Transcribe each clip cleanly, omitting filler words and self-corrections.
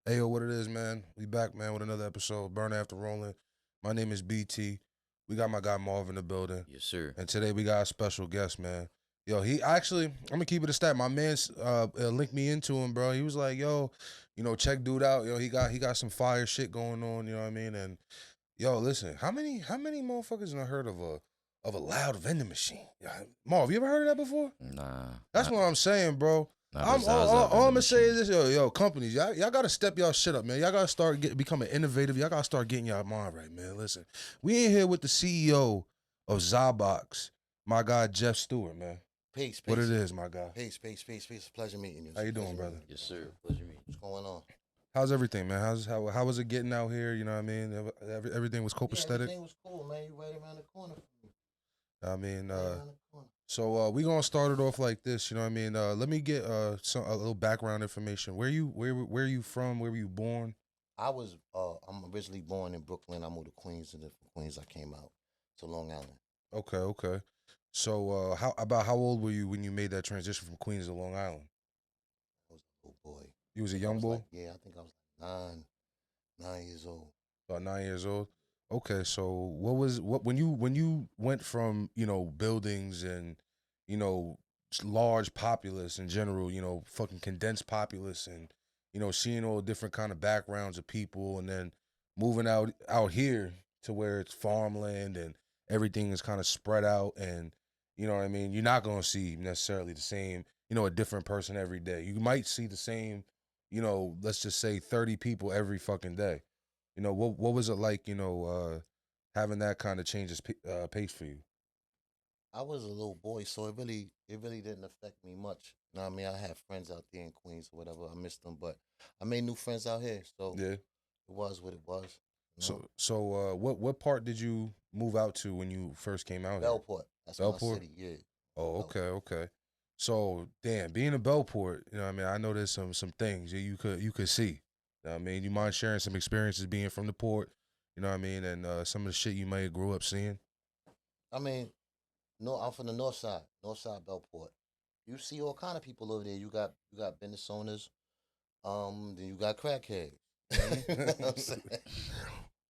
Ayo, what it is, man? We back, man, with another episode. Burn After Rolling. My name is BT. We got my guy Marv in the building. Yes, sir. And today we got a special guest, man. Yo, he actually, I'm gonna keep it a stat. My man linked me into him, bro. He was like, yo, check dude out. Yo, he got some fire shit going on, you know what I mean? And yo, listen, how many motherfuckers done heard of a loud vending machine? Yeah, Marv, you ever heard of that before? Nah. That's what I'm saying, bro. Not the All I'm gonna say machine. is this, yo, companies, y'all gotta step y'all shit up, man. Y'all gotta start becoming innovative. Y'all gotta start getting y'all mind right, man. Listen, we in here with the CEO of ZaBox, my guy Jeff Stewart, man. Peace. What it is, my guy. Peace. Pleasure meeting you. How you doing, brother? Yes, sir. Pleasure meeting you. What's going on? How's everything, man? How was it getting out here? You know what I mean? Everything was copacetic. Everything was cool, man. You right around the corner from me. I mean, Right around the corner. so we gonna start it off like this. You know what I mean? Let me get a little background information. Where you from? Where were you born? I'm originally born in Brooklyn. I moved to Queens, and then from Queens I came out to Long Island. Okay. So how old were you when you made that transition from Queens to Long Island? I was a little boy. You was a young boy? I think I was like 9 years old. About 9 years old. Okay, so what when you went from buildings and large populace in general, fucking condensed populace, and seeing all different kind of backgrounds of people, and then moving out here to where it's farmland and everything is kind of spread out, and you know what I mean, you're not gonna see necessarily the same, a different person every day. You might see the same, let's just say 30 people every fucking day. What was it like, having that kind of changes pace for you? I was a little boy, so it really didn't affect me much. You know what I mean? I had friends out there in Queens or whatever. I missed them, but I made new friends out here, so Yeah. it was what it was. You know? So what part did you move out to when you first came out here? Bellport. That's Bellport? my city. Yeah. Oh, okay. So damn, being in Bellport, I mean, I know there's some things that you could see. You know what I mean, you mind sharing some experiences being from the port, you know what I mean, and some of the shit you may have grew up seeing. I mean, no, I'm from the north side Bellport. You see all kind of people over there. You got business owners. Then you got crackheads. You know what I'm saying?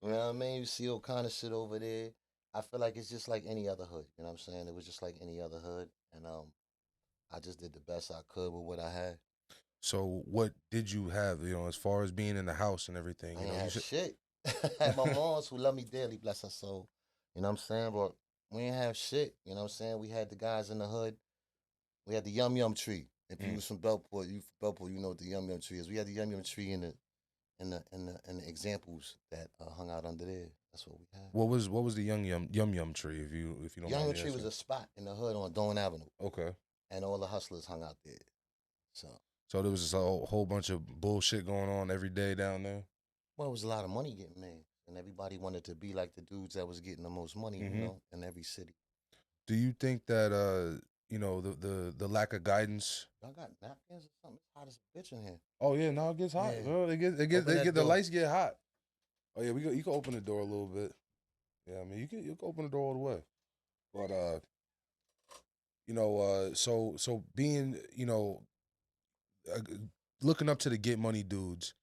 You know what I mean? You see all kind of shit over there. I feel like it's just like any other hood. You know what I'm saying? It was just like any other hood, and I just did the best I could with what I had. So what did you have, as far as being in the house and everything? I You ain't know, you had said. shit. I had my moms who love me dearly, bless her soul. You know what I'm saying? But we ain't have shit. You know what I'm saying? We had the guys in the hood. We had the Yum Yum tree. If you was from Bellport, you know what the Yum Yum tree is. We had the Yum Yum tree in the examples that hung out under there. That's what we had. What was the yum tree, if you don't Yum mind Yum me tree was asking? a spot in the hood on Dawn Avenue, Okay. and all the hustlers hung out there. So, So there was just a whole bunch of bullshit going on every day down there. well, it was a lot of money getting made, and everybody wanted to be like the dudes that was getting the most money, Mhm. in every city. Do you think that the lack of guidance? Y'all got napkins or something? It's hot as a bitch in here. Oh yeah, no, it gets hot, Yeah. bro. Open that The door. lights get hot. Oh yeah, you can open the door a little bit. Yeah, I mean you can open the door all the way. But so being uh, looking up to the get money dudes.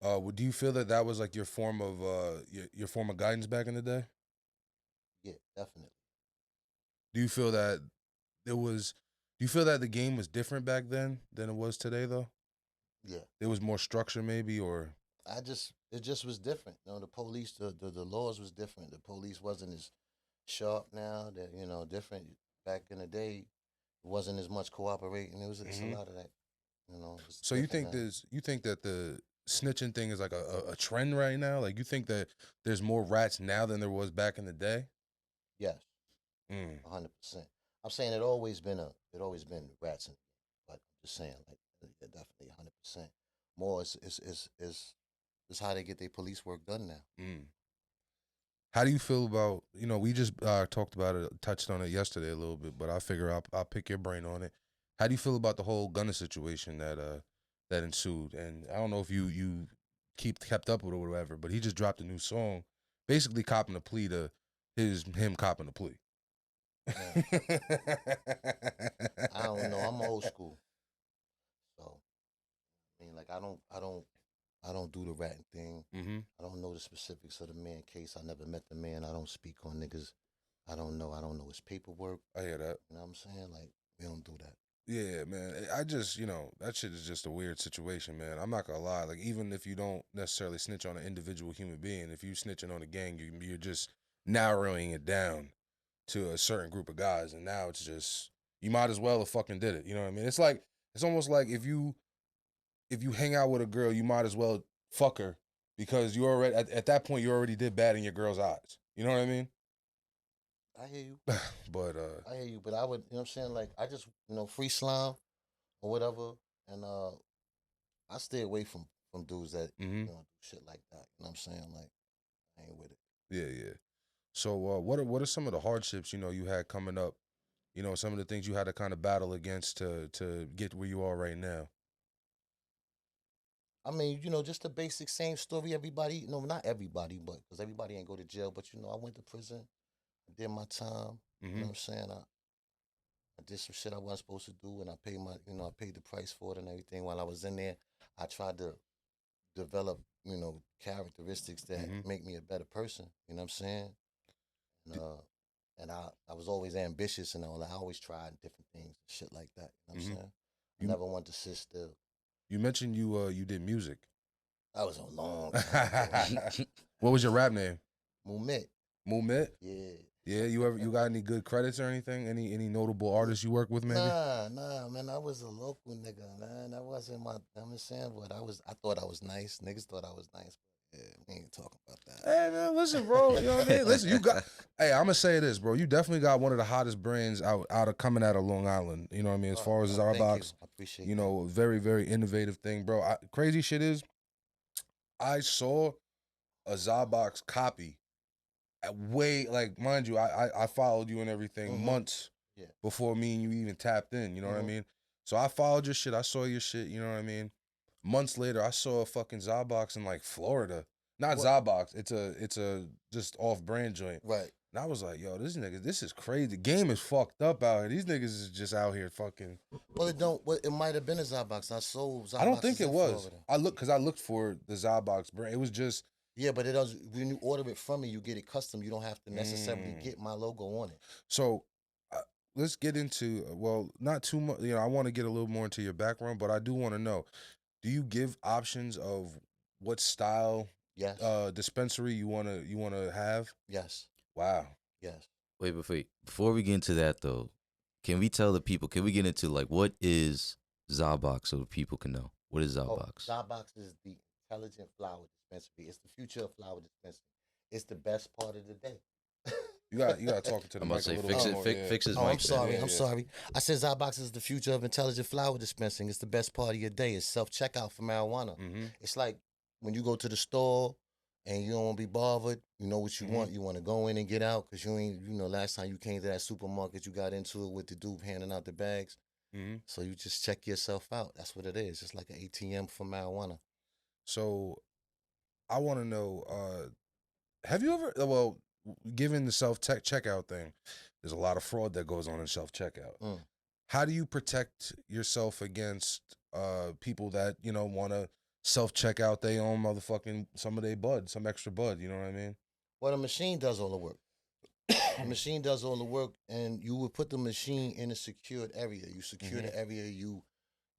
Do you feel that was like your form of your form of guidance back in the day? Yeah, definitely. Do you feel that there was? Do you feel that the game was different back then than it was today, though? Yeah. There was more structure, maybe, or It just was different. The police, the laws was different. The police wasn't as sharp now. That different back in the day. It wasn't as much cooperating. It's a Mhm. lot of that. It's So you different think now. you think that the snitching thing is like a trend right now? Like you think that there's more rats now than there was back in the day? Yes, Mm. 100%. I'm saying it always been rats in, but I'm just saying like yeah, definitely 100%. More is how they get their police work done now. Mm. How do you feel about we just talked about it, touched on it yesterday a little bit, but I figure I'll pick your brain on it. How do you feel about the whole Gunna situation that ensued? And I don't know if you kept up with it or whatever, but he just dropped a new song, basically copping a plea to him copping a plea. Man, I don't know. I'm old school, so I mean, like I don't. I don't do the ratting thing. Mm-hmm. I don't know the specifics of the man case. I never met the man. I don't speak on niggas. I don't know his paperwork. I hear that. You know what I'm saying? Like, we don't do that. Yeah, man. I just, that shit is just a weird situation, man. I'm not gonna lie. Like, even if you don't necessarily snitch on an individual human being, if you snitching on a gang, you're just narrowing it down to a certain group of guys, and now it's just you might as well have fucking did it. You know what I mean? It's almost like if you hang out with a girl, you might as well fuck her because you already at that point you already did bad in your girl's eyes. You know what I mean? I hear you. But I hear you. But I would, you know what I'm saying? Like, I just, free slime or whatever. And I stay away from dudes that, mm-hmm. do shit like that. You know what I'm saying? Like, I ain't with it. Yeah. So what are some of the hardships you had coming up? Some of the things you had to kind of battle against to get where you are right now. I mean, just the basic same story. Everybody, not everybody, but because everybody ain't go to jail. But I went to prison. I did my time. Mm-hmm. You know what I'm saying? I did some shit I wasn't supposed to do, and I paid I paid the price for it and everything. While I was in there, I tried to develop, characteristics that mm-hmm. make me a better person. You know what I'm saying? And I was always ambitious and all. I always tried different things, shit like that. You know what I'm saying? I never wanted to sit still. You mentioned you did music. That was a long time ago. What was your rap name? Mumit. Mumit? Yeah. Yeah, you got any good credits or anything? Any notable artists you work with, maybe? Nah, man. I was a local nigga, man. That wasn't my. I'm saying, but I thought I was nice. Niggas thought I was nice. But yeah, we ain't talking about that. Hey man, listen, bro. You know what I mean? Listen, you got. Hey, I'm gonna say this, bro. You definitely got one of the hottest brands out of coming out of Long Island. You know what I mean? As far as ZaBox, I appreciate you. Very very innovative thing, bro. Crazy shit is, I saw a ZaBox copy. Way like, mind you, I followed you and everything months before me and you even tapped in. You know what I mean? So I followed your shit. I saw your shit. You know what I mean? Months later, I saw a fucking ZaBox in like Florida. Not ZaBox. It's a just off brand joint. Right. And I was like, yo, this is crazy. The game is fucked up out here. These niggas is just out here fucking. Well, it might have been a ZaBox. I sold ZaBox. I don't think it was. Florida. I looked for the ZaBox brand. It was just. Yeah, but it does. When you order it from me, you get it custom. You don't have to necessarily get my logo on it. So, let's get into not too much. I want to get a little more into your background, but I do want to know: do you give options of what style, dispensary you wanna have? Yes. Wow. Yes. Wait, before we get into that though, can we tell the people? Can we get into like what is ZaBox so the people can know what is ZaBox? ZaBox is the intelligent flower dispensary. It's the future of flower dispensary. It's the best part of the day. You got to talk to the mic a little bit. Fix his mic. I'm sorry. I'm sorry. I said ZaBox is the future of intelligent flower dispensing. It's the best part of your day. It's self-checkout for marijuana. Mm-hmm. It's like when you go to the store and you don't want to be bothered. You know what you want. You want to go in and get out because you ain't, last time you came to that supermarket, you got into it with the dude handing out the bags. Mm-hmm. So you just check yourself out. That's what it is. It's like an ATM for marijuana. So I want to know, have you ever, given the self-checkout thing, there's a lot of fraud that goes on in self-checkout. How do you protect yourself against people that, want to self-checkout their own motherfucking, some of their bud, some extra bud, you know what I mean? Well, the machine does all the work. The machine does all the work, and you would put the machine in a secured area. You secure the area. You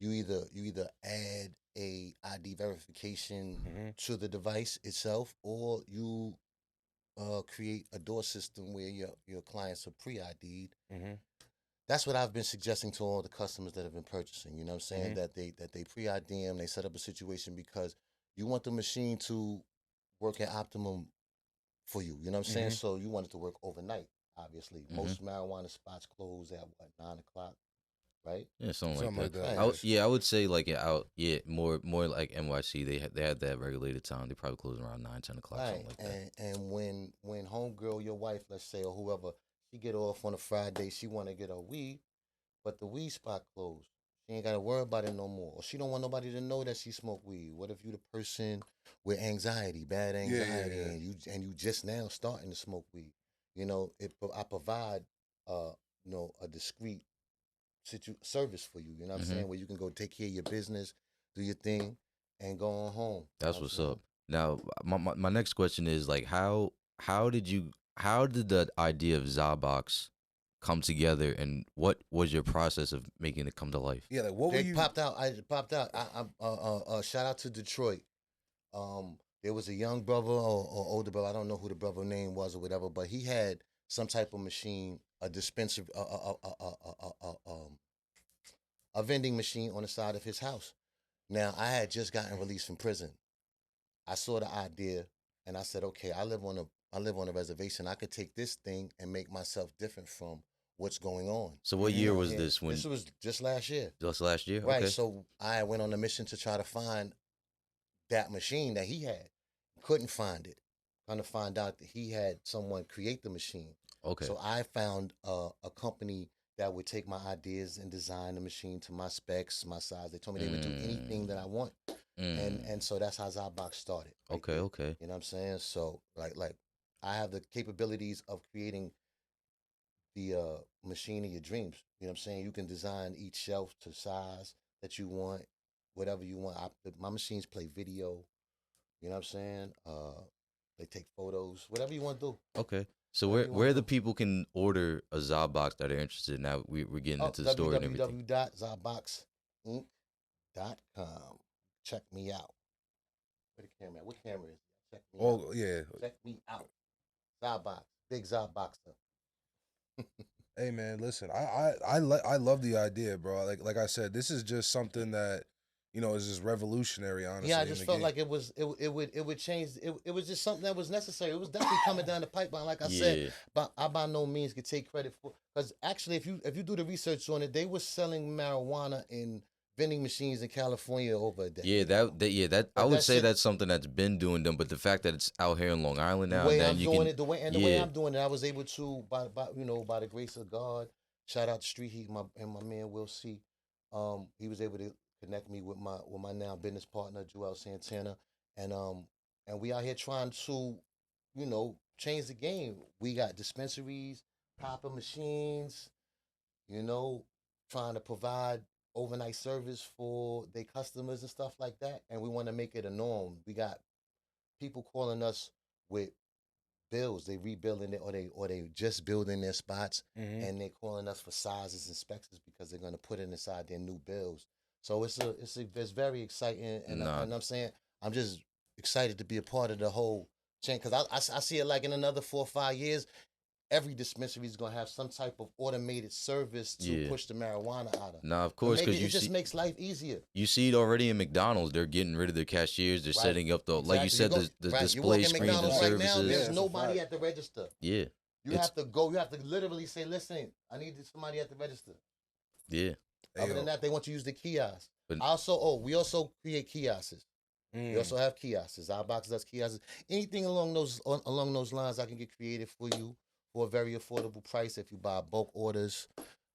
either add a ID verification to the device itself, or you create a door system where your clients are pre-ID'd. That's what I've been suggesting to all the customers that have been purchasing. You know what I'm saying? That they pre-ID them, they set up a situation because you want the machine to work at optimum for you. You know what I'm saying? So you want it to work overnight, obviously. Most marijuana spots close at 9 o'clock, right? Yeah, something like that. I would say like more like NYC. They had that regulated time. They probably close around 9, 10 o'clock, something like that. And when homegirl, your wife, let's say, or whoever, she get off on a Friday, she want to get her weed, but the weed spot closed. She ain't got to worry about it no more. Or she don't want nobody to know that she smoke weed. What if you the person with anxiety, bad anxiety, and you just now starting to smoke weed? I provide, a discreet service for you. You know what I'm saying? Where you can go take care of your business, do your thing, and going home. That's what's up. Now, my next question is like, how did the idea of ZaBox come together, and what was your process of making it come to life? Yeah, like what were you? Popped out. I popped out. Shout out to Detroit. There was a young brother or older brother. I don't know who the brother name was or whatever, but he had some type of machine, a dispenser, a vending machine on the side of his house. Now I had just gotten released from prison. I saw the idea and I said, okay, I live on a reservation. I could take this thing and make myself different from what's going on. So what year was this? When This was just last year. Just last year, Right. okay. So I went on a mission to try to find that machine that he had. Couldn't find it. Trying to find out that he had someone create the machine. Okay. So I found a company that would take my ideas and design the machine to my specs, my size. They told me they would do anything that I want. And so that's how ZaBox started. Right Okay, there. okay. You know what I'm saying? So like I have the capabilities of creating the machine of your dreams. You know what I'm saying? You can design each shelf to size that you want, whatever you want. My machines play video. You know what I'm saying? They take photos, whatever you want to do. Okay. So Whatever where the people can order a ZaBox that are interested? Now we're getting into the story and everything. www.zaboxinc.com. Check me out. Where the camera at? What camera is it? Check me Oh out. yeah. Check me out. ZaBox. Big ZaBoxer. Hey man, listen, I love the idea, bro. Like I said, this is just something that is just revolutionary. Honestly, Yeah, I just felt like it would change. It was just something that was necessary. It was definitely coming down the pipeline. Like I said, but I by no means could take credit for, because actually, if you do the research on it, they were selling marijuana in vending machines in California over a decade. Yeah, that I would say that's something that's been doing them, but the fact that it's out here in Long Island now, the way then I'm you doing can, it, the way I'm doing it, I was able to by the grace of God. Shout out to Street Heat, my man Will C. He was able to connect me with my now business partner Juelz Santana, and we out here trying to, change the game. We got dispensaries, popper machines, trying to provide overnight service for their customers and stuff like that, and we want to make it a norm. We got people calling us with bills. They rebuilding it, or they just building their spots, and they calling us for sizes and specs because they're gonna put it inside their new bills. So it's very exciting, and I'm saying I'm just excited to be a part of the whole chain, because I see it like in another 4 or 5 years, every dispensary is gonna have some type of automated service to push the marijuana out of. Nah, of course, because it just makes life easier. You see it already in McDonald's. They're getting rid of their cashiers. They're setting up like you said, the display screens and services. Right now, there's nobody at the register. Yeah, you have to go. You have to literally say, "Listen, I need somebody at the register." Yeah. Other than that, they want you to use the kiosk. But we also create kiosks. We also have kiosks. ZaBox does kiosks. Anything along those lines, I can get creative for you for a very affordable price. If you buy bulk orders,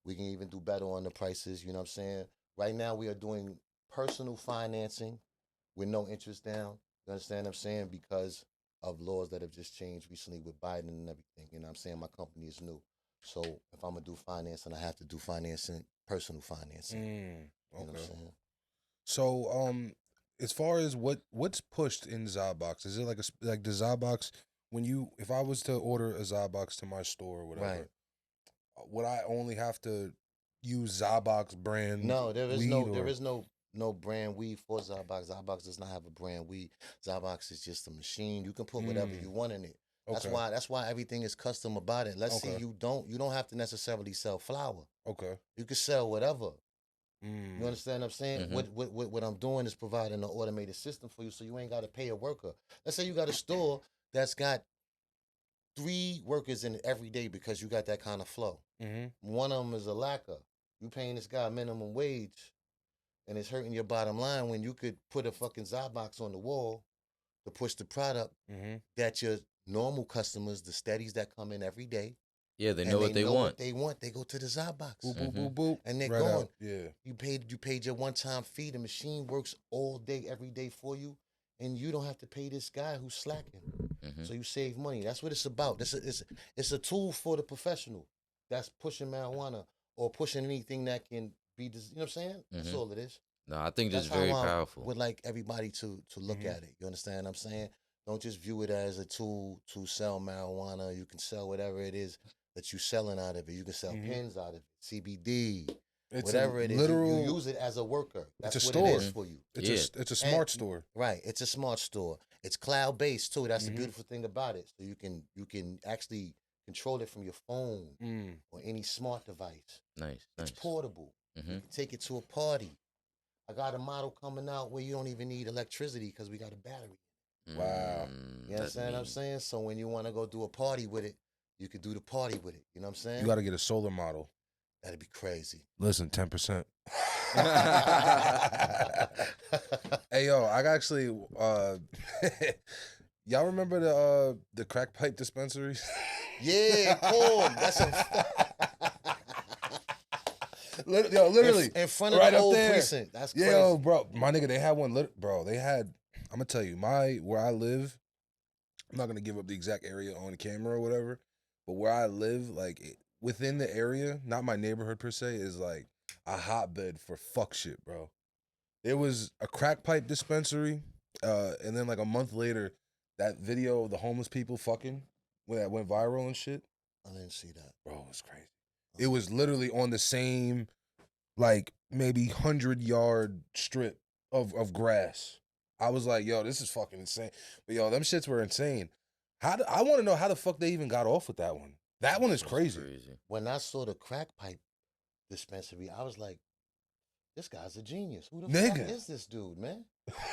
we can even do better on the prices. You know what I'm saying? Right now, we are doing personal financing with no interest down. You understand what I'm saying? Because of laws that have just changed recently with Biden and everything. You know what I'm saying? My company is new. So if I'm going to do financing, I have to do financing, personal financing. Okay. You know what I'm saying? So, as far as what's pushed in ZaBox, is it like the ZaBox, if I was to order a ZaBox to my store or whatever, would I only have to use ZaBox brand? No, there is no brand weed for ZaBox. ZaBox does not have a brand weed. ZaBox is just a machine. You can put whatever you want in it. That's why everything is custom about it. Let's say you don't have to necessarily sell flour. Okay. You can sell whatever. You understand what I'm saying? What I'm doing is providing an automated system for you, so you ain't got to pay a worker. Let's say you got a store that's got 3 workers in it every day because you got that kind of flow. One of them is a lacquer. You paying this guy minimum wage, and it's hurting your bottom line when you could put a fucking ZaBox on the wall to push the product that your normal customers, the steadies that come in every day. Yeah, they know what they want. They go to the ZaBox. Boop, boop, boop, boop. And they're right going. Out. Yeah. You paid your one-time fee. The machine works all day, every day for you. And you don't have to pay this guy who's slacking. So you save money. That's what it's about. It's a tool for the professional that's pushing marijuana or pushing anything that can be, you know what I'm saying? That's all it is. No, I think That's just very how I powerful. would like everybody to look at it. You understand what I'm saying? Don't just view it as a tool to sell marijuana. You can sell whatever it is that you're selling out of it. You can sell pens out of it, CBD, It's whatever a it is. literal. You use it as a worker. That's It's a what store. it is for you. It's a smart store. Right. It's a smart store. It's cloud based too. That's the Mhm. beautiful thing about it. So you can actually control it from your phone or any smart device. Nice. It's portable. You can take it to a party. I got a model coming out where you don't even need electricity because we got a battery. Wow. You understand what I'm saying? So when you want to go do a party with it, you could do the party with it. You know what I'm saying? You got to get a solar model. That'd be crazy. Listen, 10%. Hey yo, I actually y'all remember the crack pipe dispensaries? Yeah, cool. That's a literally in front of right the up old there. precinct. That's crazy. Yo, bro, my nigga, they had one. Bro, they had. I'm gonna tell you, where I live. I'm not gonna give up the exact area on camera or whatever, but where I live, like within the area, not my neighborhood per se, is like a hotbed for fuck shit, bro. There was a crack pipe dispensary, and then like a month later, that video of the homeless people fucking when that went viral and shit. I didn't see that. Bro, it was crazy. It was literally on the same, like maybe 100-yard strip of grass. I was like, yo, this is fucking insane. But yo, them shits were insane. I want to know how the fuck they even got off with that one. That one is crazy. When I saw the crack pipe dispensary, I was like, this guy's a genius. Who the fuck is this dude, man?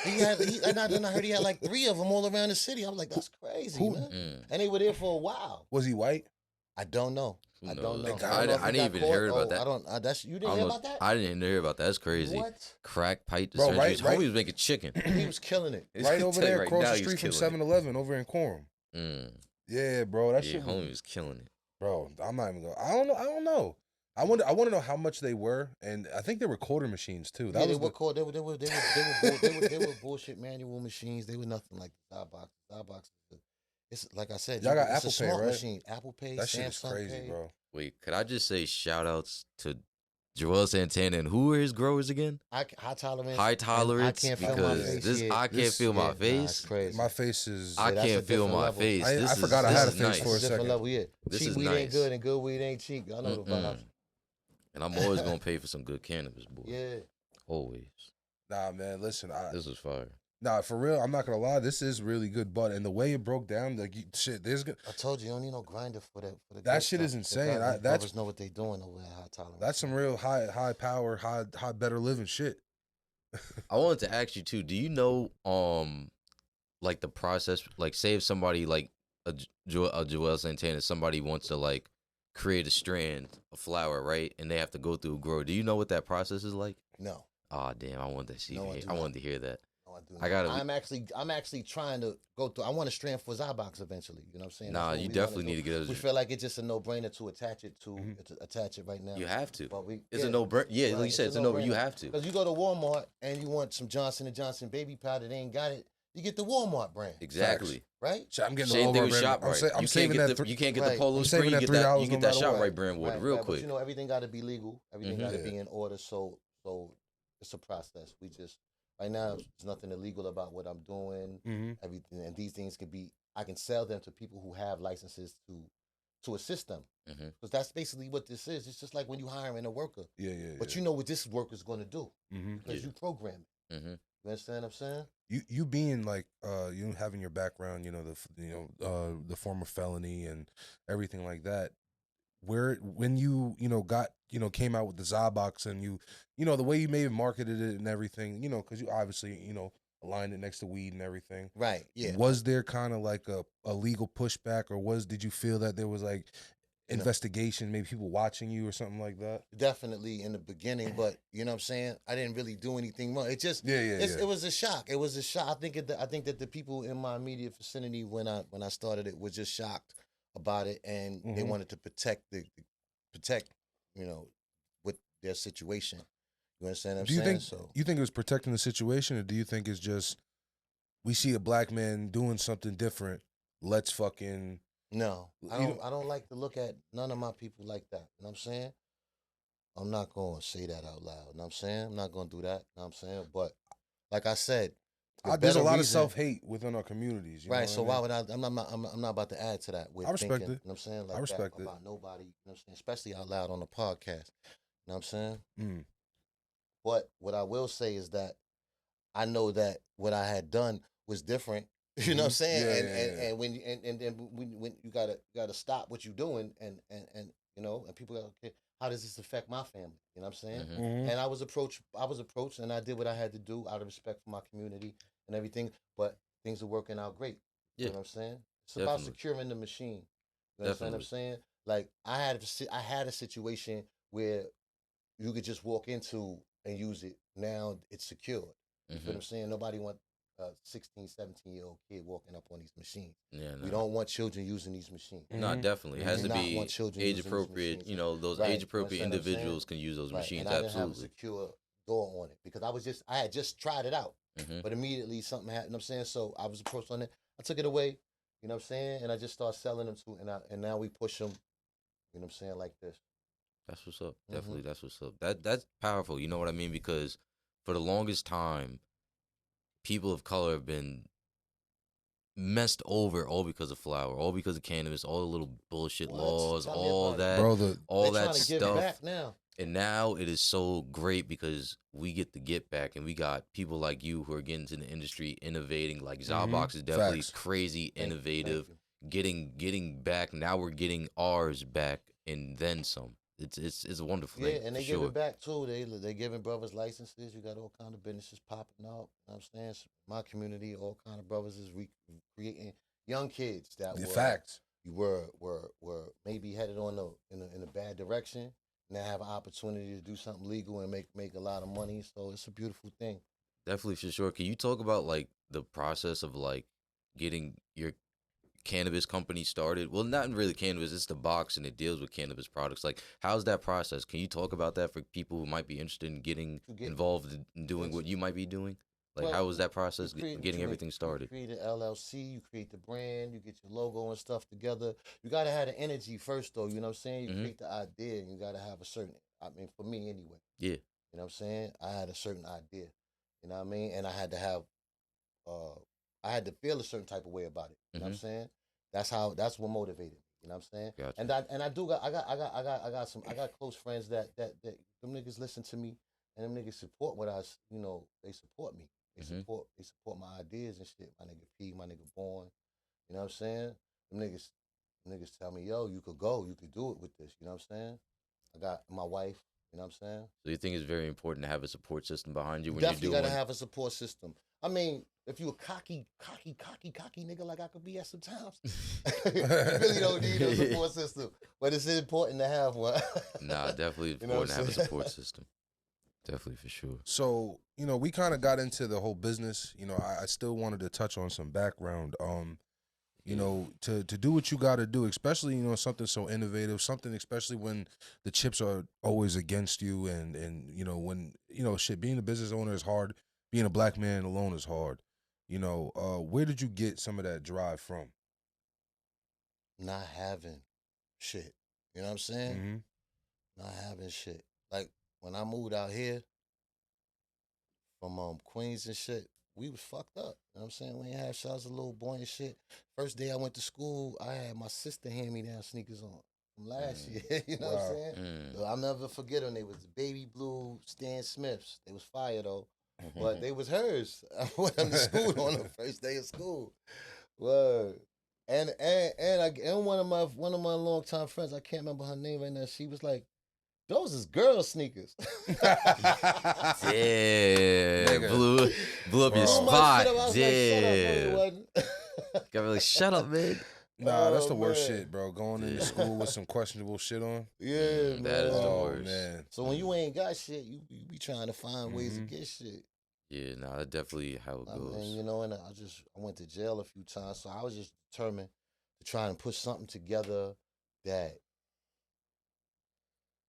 And I heard he had like 3 of them all around the city. I was like, that's crazy, man. And they were there for a while. Was he white? I don't know. I don't know. I didn't even hear about that. You didn't hear about that? I didn't hear about that. That's crazy. What? Crack pipe Bro, dispensaries. right. Homie was making chicken. He was killing it. Right over there, right across now, the he was street from killing it. 7-Eleven over in Quorum. Yeah, bro, that shit. Homie was killing it. Bro, I'm not even going. I don't know. I want to know how much they were, and I think they were quarter machines too. They were bullshit manual machines. They were nothing like the ZaBox. ZaBox, it's like I said, y'all got it's Apple a Pay, smart right? machine. Apple Pay, That Samsung shit is crazy, Pay. bro. Wait, could I just say shout outs to Juelz Santana and who are his growers again? High tolerance. High tolerance. I can't feel my face. I can't feel my face. Crazy. My face is. I can't feel my face. I forgot I had a face nice. for a second. Different level, yeah. This cheap is weed nice. ain't good and good weed ain't cheap. I know the vibes. And I'm always gonna pay for some good cannabis, boy. Yeah. Always. Nah, man, listen. This is fire. Nah, for real, I'm not gonna lie. This is really good, but and the way it broke down, like shit, there's. I told you don't need no grinder for that. That shit is insane. Brothers know what they doing over at High Tolerance. That's some real high power, high better living shit. I wanted to ask you too. Do you know, like the process? Like, say if somebody like a Juelz Santana, somebody wants to like create a strand of flower, right? And they have to go through a grower. Do you know what that process is like? No. Oh damn! I wanted to see. No, I wanted to hear that. No, I do not. I gotta. I'm actually trying to go through. I want a strand for ZaBox eventually. You know what I'm saying? Nah, you definitely need to get. We feel like it's just a no-brainer to attach it to attach it right now. You have to. But it's a no-brainer. Yeah, right, like you said, it's a no-brainer. You have to. Because you go to Walmart and you want some Johnson & Johnson baby powder, they ain't got it. You get the Walmart brand. Exactly. Right? I'm getting Same the thing Walmart with brand. ShopRite. I'm saving that. You can't get right. the Polo I'm Spray. saving You that get that. $3 You get no that matter what. ShopRite brand water real quick. But you know everything got to be legal. Everything got to be in order. So it's a process. We just right now there's nothing illegal about what I'm doing. Everything, and these things can be. I can sell them to people who have licenses to assist them. Because that's basically what this is. It's just like when you hiring a worker. Yeah. But you know what this worker's going to do because you program it. You understand what I'm saying? You being like you having your background, the former felony and everything like that. When you got came out with the ZaBox and you the way you may have marketed it and everything, because you obviously aligned it next to weed and everything. Right. Yeah. Was there kind of like a legal pushback, or did you feel that there was like investigation, maybe people watching you or something like that? Definitely in the beginning, but you know what I'm saying? I didn't really do anything wrong. It just it was a shock. It was a shock. I think that the people in my immediate vicinity when I started it were just shocked about it, and they wanted to protect with their situation. You understand what I'm saying? You think it was protecting the situation, or do you think it's just we see a black man doing something different, let's fucking... No, I don't like to look at none of my people like that. You know what I'm saying? I'm not gonna say that out loud. You know what I'm saying? I'm not gonna do that. You know what I'm saying? But like I said, There's a lot of self-hate within our communities. You know right. what So I why mean? would I'm not about to add to that with I respect thinking, it. you know what I'm saying, I like that respect it. about nobody, you know what I'm saying, especially out loud on the podcast. You know what I'm saying? Mm. But what I will say is that I know that what I had done was different. You know what I'm saying? Yeah, And when and then when you gotta stop what you're doing and you know, and people go, okay, how does this affect my family? You know what I'm saying? Mm-hmm. Mm-hmm. And I was approached and I did what I had to do out of respect for my community and everything, but things are working out great. You Yeah, know what I'm saying? It's about definitely, securing the machine. You understand what I'm definitely. saying? Like I had a situation where you could just walk into and use it. Now it's secured. You feel what Mm-hmm. I'm saying? Nobody want a 16, 17-year-old kid walking up on these machines. Yeah, We no. don't want children using these machines. No, Mm-hmm. definitely. It We has do to not want be children age using these appropriate. machines. You know, those Right. age You appropriate understand what I'm saying? individuals can use those Right. machines. And I didn't have a Absolutely. secure door on it because I had just tried it out. Mm-hmm. But immediately something happened. You know what I'm saying? So I was approached on it. I took it away. You know what I'm saying? And I just started selling them to, and now we push them. You know what I'm saying? Like this. That's what's up. Mm-hmm. Definitely, that's what's up. That's powerful. You know what I mean? Because for the longest time, people of color have been messed over all because of flower, all because of cannabis, all the little bullshit What? laws, Tell me all about it. that, Bro, all They're that trying to give stuff. back now. And now it is so great because we get the get back, and we got people like you who are getting into the industry, innovating. Like ZaBox is definitely Facts. crazy Thank innovative, you. getting back. Now we're getting ours back, and then some. It's a wonderful Yeah, thing and for they give sure. it back too. They giving brothers licenses. You got all kind of businesses popping out. You know what I'm saying? My community, all kind of brothers is creating young kids that The facts. were maybe headed on in a bad direction. Now have an opportunity to do something legal and make a lot of money. So it's a beautiful thing. Definitely for sure. Can you talk about like the process of like getting your cannabis company started? Well, not really cannabis, it's the box and it deals with cannabis products. Like, how's that process? Can you talk about that for people who might be interested in getting To get involved in doing yes. what you might be doing? Like, Well, how was that you process create getting everything you started? create an LLC, you create the brand, you get your logo and stuff together. You gotta have the energy first though, you know what I'm saying? You Mm-hmm. create the idea and you gotta have a certain I mean for me anyway. Yeah. You know what I'm saying? I had a certain idea. You know what I mean? And I had to have uh I had to feel a certain type of way about it. You know what Mm-hmm. I'm saying? That's what motivated me. You know what I'm saying? Gotcha. And I do got I got close friends that them niggas listen to me and them niggas support what you know, they support me. Mm-hmm. They support my ideas and shit. My nigga P, my nigga Born. You know what I'm saying? Them niggas tell me, yo, you could go, you could do it with this. You know what I'm saying? I got my wife. You know what I'm saying? So you think it's very important to have a support system behind you when Definitely you're gotta doing? have a support system. I mean, if you a cocky nigga like I could be at some times, you really don't need a support system. But it's important to have one. Nah, definitely You know important what to I'm have a saying? support system. Definitely for sure. So, we kind of got into the whole business. I still wanted to touch on some background. To do what you got to do, especially, something so innovative, something especially when the chips are always against you and when, shit, being a business owner is hard. Being a black man alone is hard. Where did you get some of that drive from? Not having shit. You know what I'm saying? Mm-hmm. Not having shit. Like when I moved out here from Queens and shit, we was fucked up. You know what I'm saying? We ain't had shots, a little boy and shit. First day I went to school, I had my sister hand me down sneakers on from last year. You know what I'm Wow. saying? Mm. So I'll never forget them. They was the baby blue Stan Smiths. They was fire though. But they was hers. I went to school on the first day of school. Word. And one of my longtime friends, I can't remember her name right now. She was like, "Those is girl sneakers." Yeah, Nigga. blew up Bro. your Blew my spot. shit up. I was like, "Shut up, no, it Yeah, wasn't." got me like, shut up, man. Nah, that's Oh, the worst man. shit, bro. Going into Yeah. school with some questionable shit on. Yeah, man. That is the Oh, worst. man. So when you ain't got shit, you be trying to find ways to Mhm. get shit. Yeah, nah, that's definitely how it I goes. mean, and I went to jail a few times, so I was just determined to try and put something together that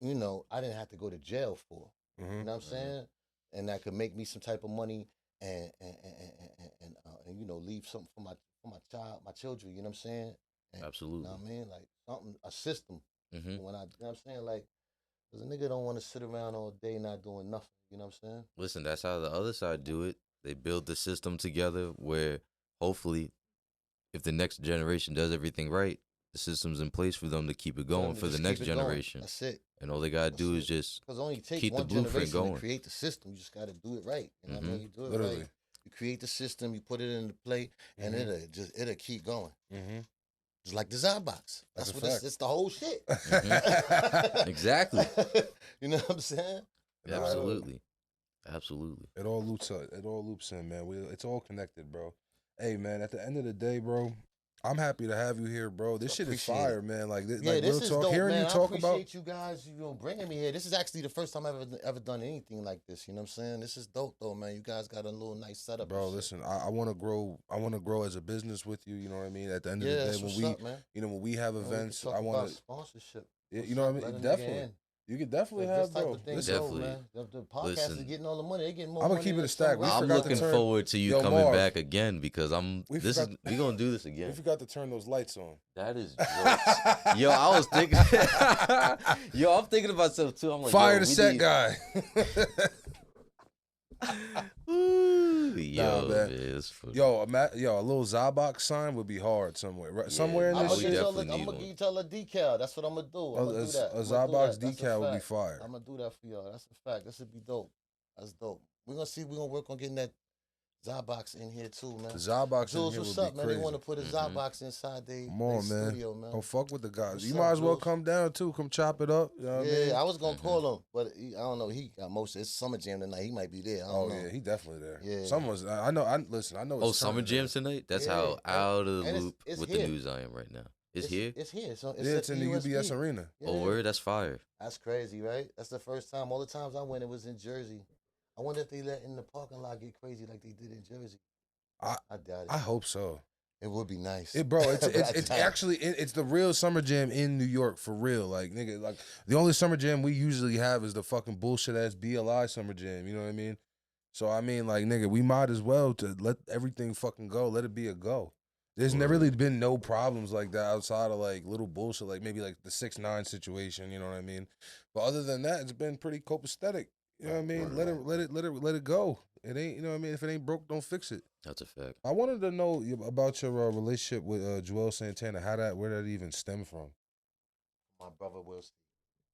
I didn't have to go to jail for. Mhm. You know what I'm saying? And that could make me some type of money and leave something for my children. You know what I'm saying? And, Absolutely. You know what I mean? Like something, a system. Mm-hmm. You know what I'm saying? Like Cause a nigga don't want to sit around all day not doing nothing. You know what I'm saying? Listen, that's how the other side do it. They build the system together where hopefully, if the next generation does everything right, the system's in place for them to keep it going for the next generation. That's it. And all they gotta do is just Because it only takes keep the one blueprint generation going. to create the system. You just got to do it right. You know what I mean? You do it Literally. right. You create the system. You put it into play, and it'll keep going. Just like the ZaBox. That's what it's the whole shit. Exactly. You know what I'm saying? Absolutely. Absolutely. It all loops in, man. It's all connected, bro. Hey, man, at the end of the day, bro, I'm happy to have you here, bro. This shit is fire, man. Like, this real is talk. dope, Hearing man. you talk I about appreciate you guys, bringing me here. This is actually the first time I've ever done anything like this. You know what I'm saying? This is dope, though, man. You guys got a little nice setup, bro. Listen, I want to grow. I want to grow as a business with you. You know what I mean? At the end of the day, when we have events, I want to sponsorship. You know what I mean? Definitely. You could definitely have, bro. Definitely. Man. The podcast is getting all the money. They getting more. I'm gonna keep it a stack. I'm looking forward to you coming back again because we gonna do this again. We forgot to turn those lights on. That is jokes. Yo, I was thinking. Yo, I'm thinking about myself too. I'm like, fire the set guy. Yo, man. Yo, a little ZaBox sign would be hard somewhere. Right? Somewhere in this shit. I'm gonna tell a decal. That's what I'm gonna do. I'm gonna do that. A ZaBox decal would be fire. I'm gonna do that for y'all. That's a fact. That should be dope. That's dope. We're gonna work on getting that ZaBox in here too, man. The ZaBox in here what's would up, be man? crazy. They want to put a ZaBox inside their studio, man. Don't fuck with the guys. What's you up, might as well Juelz? come down too. Come chop it up. You know what I mean? I was gonna call him, but I don't know. He got most of it's Summer Jam tonight. He might be there. I don't know. Yeah, he definitely there. Yeah. Someone's. I know. Listen. I know. Oh, Summer Jam tonight. That's how out of the loop with the news I am right now. It's here. It's here. So it's in the UBS Arena. Yeah. Oh, word. That's fire. That's crazy, right? That's the first time. All the times I went, it was in Jersey. I wonder if they let in the parking lot get crazy like they did in Jersey. I doubt it. I hope so. It would be nice. Bro, it's actually it's the real Summer Jam in New York for real. Like nigga, like the only Summer Jam we usually have is the fucking bullshit ass BLI Summer Jam. You know what I mean? So I mean, like nigga, we might as well to let everything fucking go. Let it be a go. There's never really been no problems like that outside of like little bullshit, like maybe like the 6ix9ine situation. You know what I mean? But other than that, it's been pretty copacetic. You know what I mean? Let it go. It ain't, you know what I mean? If it ain't broke, don't fix it. That's a fact. I wanted to know about your relationship with Juelz Santana. Where that even stem from? My brother Will C.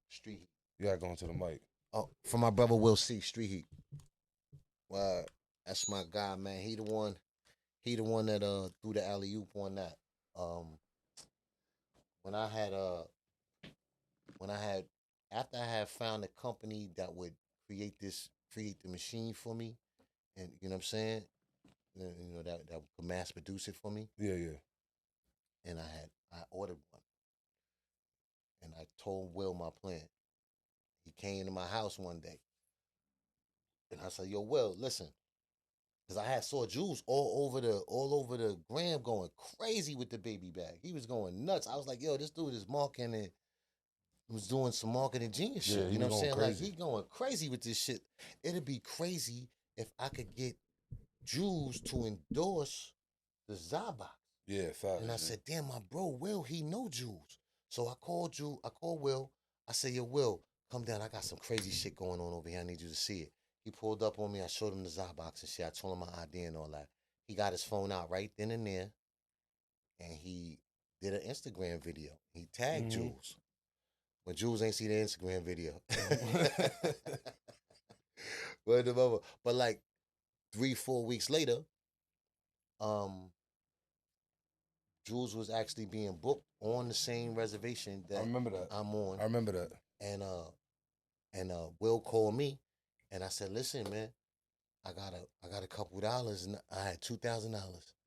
Street Heat. You gotta go into the mic. Oh, from my brother Will C. Street Heat. Well, that's my guy, man. He the one that threw the alley oop on that. After I had found a company that would create the machine for me, and you know what I'm saying, that could mass produce it for me. Yeah. And I ordered one, and I told Will my plan. He came to my house one day, and I said, "Yo, Will, listen." Because I saw Juelz all over the gram going crazy with the baby bag. He was going nuts. I was like, yo, this dude is marketing, was doing some marketing genius shit. You know what I'm saying? Crazy. Like, he going crazy with this shit. It'd be crazy if I could get Juelz to endorse the ZaBox. Yeah, fact. And I said, damn, my bro, Will, he know Juelz. So I called Will. I said, yo, Will, come down. I got some crazy shit going on over here. I need you to see it. He pulled up on me. I showed him the ZaBox and shit. I told him my ID and all that. He got his phone out right then and there, and he did an Instagram video. He tagged Juelz. When Juelz ain't see the Instagram video. But like 3-4 weeks later, Juelz was actually being booked on the same reservation that I remember that. I'm on. I remember that. And Will called me. And I said, listen, man, I got a couple dollars, and I had $2,000.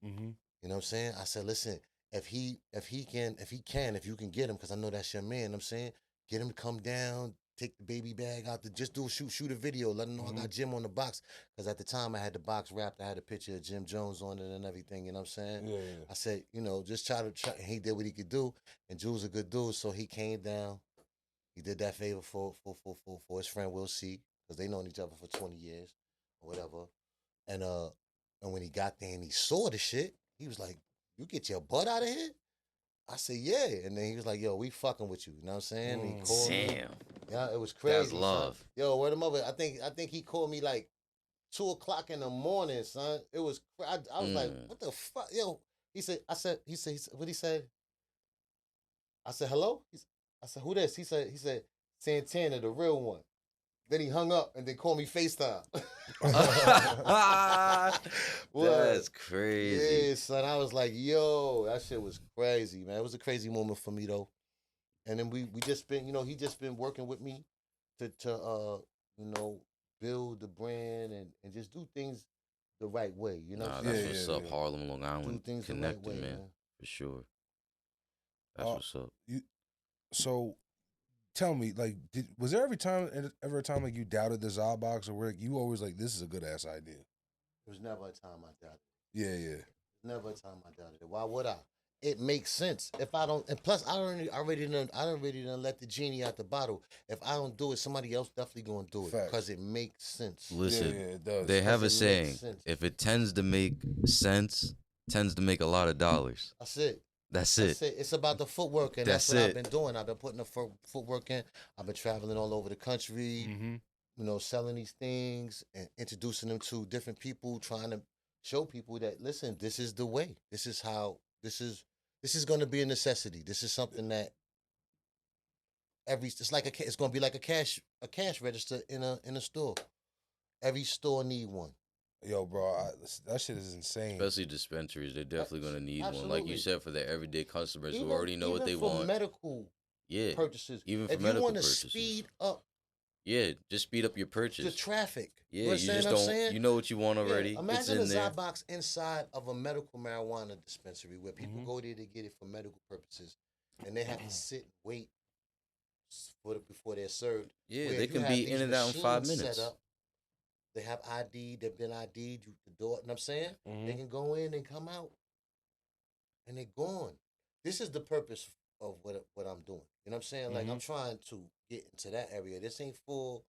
You know what I'm saying? I said, listen, if you can get him, because I know that's your man. I'm saying, get him to come down, take the baby bag out, just shoot a video, let him know I got Jim on the box. Because at the time I had the box wrapped, I had a picture of Jim Jones on it and everything. You know what I'm saying? Yeah. I said, just try. He did what he could do, and Juelz a good dude, so he came down. He did that favor for his friend Will C. Because they known each other for 20 years or whatever. And when he got there and he saw the shit, he was like, you get your butt out of here? I said, yeah. And then he was like, yo, we fucking with you. You know what I'm saying? And he called me. Damn. Yeah, it was crazy. That's love. Son. Yo, where the mother? I think he called me like 2:00 in the morning, son. It was. I was like, what the fuck, yo? He said, what he said? I said, hello. I said, who this? He said, Santana, the real one. Then he hung up and then called me FaceTime. That's crazy. Yeah, son. I was like, yo, that shit was crazy, man. It was a crazy moment for me though. And then we just been, he just been working with me to build the brand and just do things the right way. You know what I'm That's saying? what's up, Harlem, Long Island. Do things Connected, the right way, man. For sure. That's what's up. So tell me, like, was there ever a time like you doubted the ZaBox, or where you always like, this is a good ass idea? There was never a time I doubted it. Yeah. Never a time I doubted it. Why would I? It makes sense. If I don't, and plus I already done let the genie out the bottle. If I don't do it, somebody else definitely gonna do it because it makes sense. Listen, it does. They have a saying: if it tends to make sense, tends to make a lot of dollars. That's it. It's about the footwork, and that's what I've been doing. I've been putting the footwork in. I've been traveling all over the country, selling these things and introducing them to different people, trying to show people that, listen, this is the way. This is how. This is going to be a necessity. This is something that it's going to be like a cash register in a store. Every store need one. Yo, bro, that shit is insane. Especially dispensaries, they're definitely gonna need one. Like you said, for their everyday customers who already know what they want. Medical purchases. Even for if medical you want to purchases. speed up. Yeah, just speed up your purchase. The traffic. Yeah, you just don't. You know what you want already. Yeah. Imagine it's in a there. ZaBox inside of a medical marijuana dispensary where people go there to get it for medical purposes, and they have to sit and wait before they're served. Yeah, they can be in and out in 5 minutes. Set up. They have ID. They've been ID'd. The door. You know what I'm saying? They can go in and come out, and they're gone. This is the purpose of what I'm doing. You know what I'm saying? Like I'm trying to get into that area. This ain't for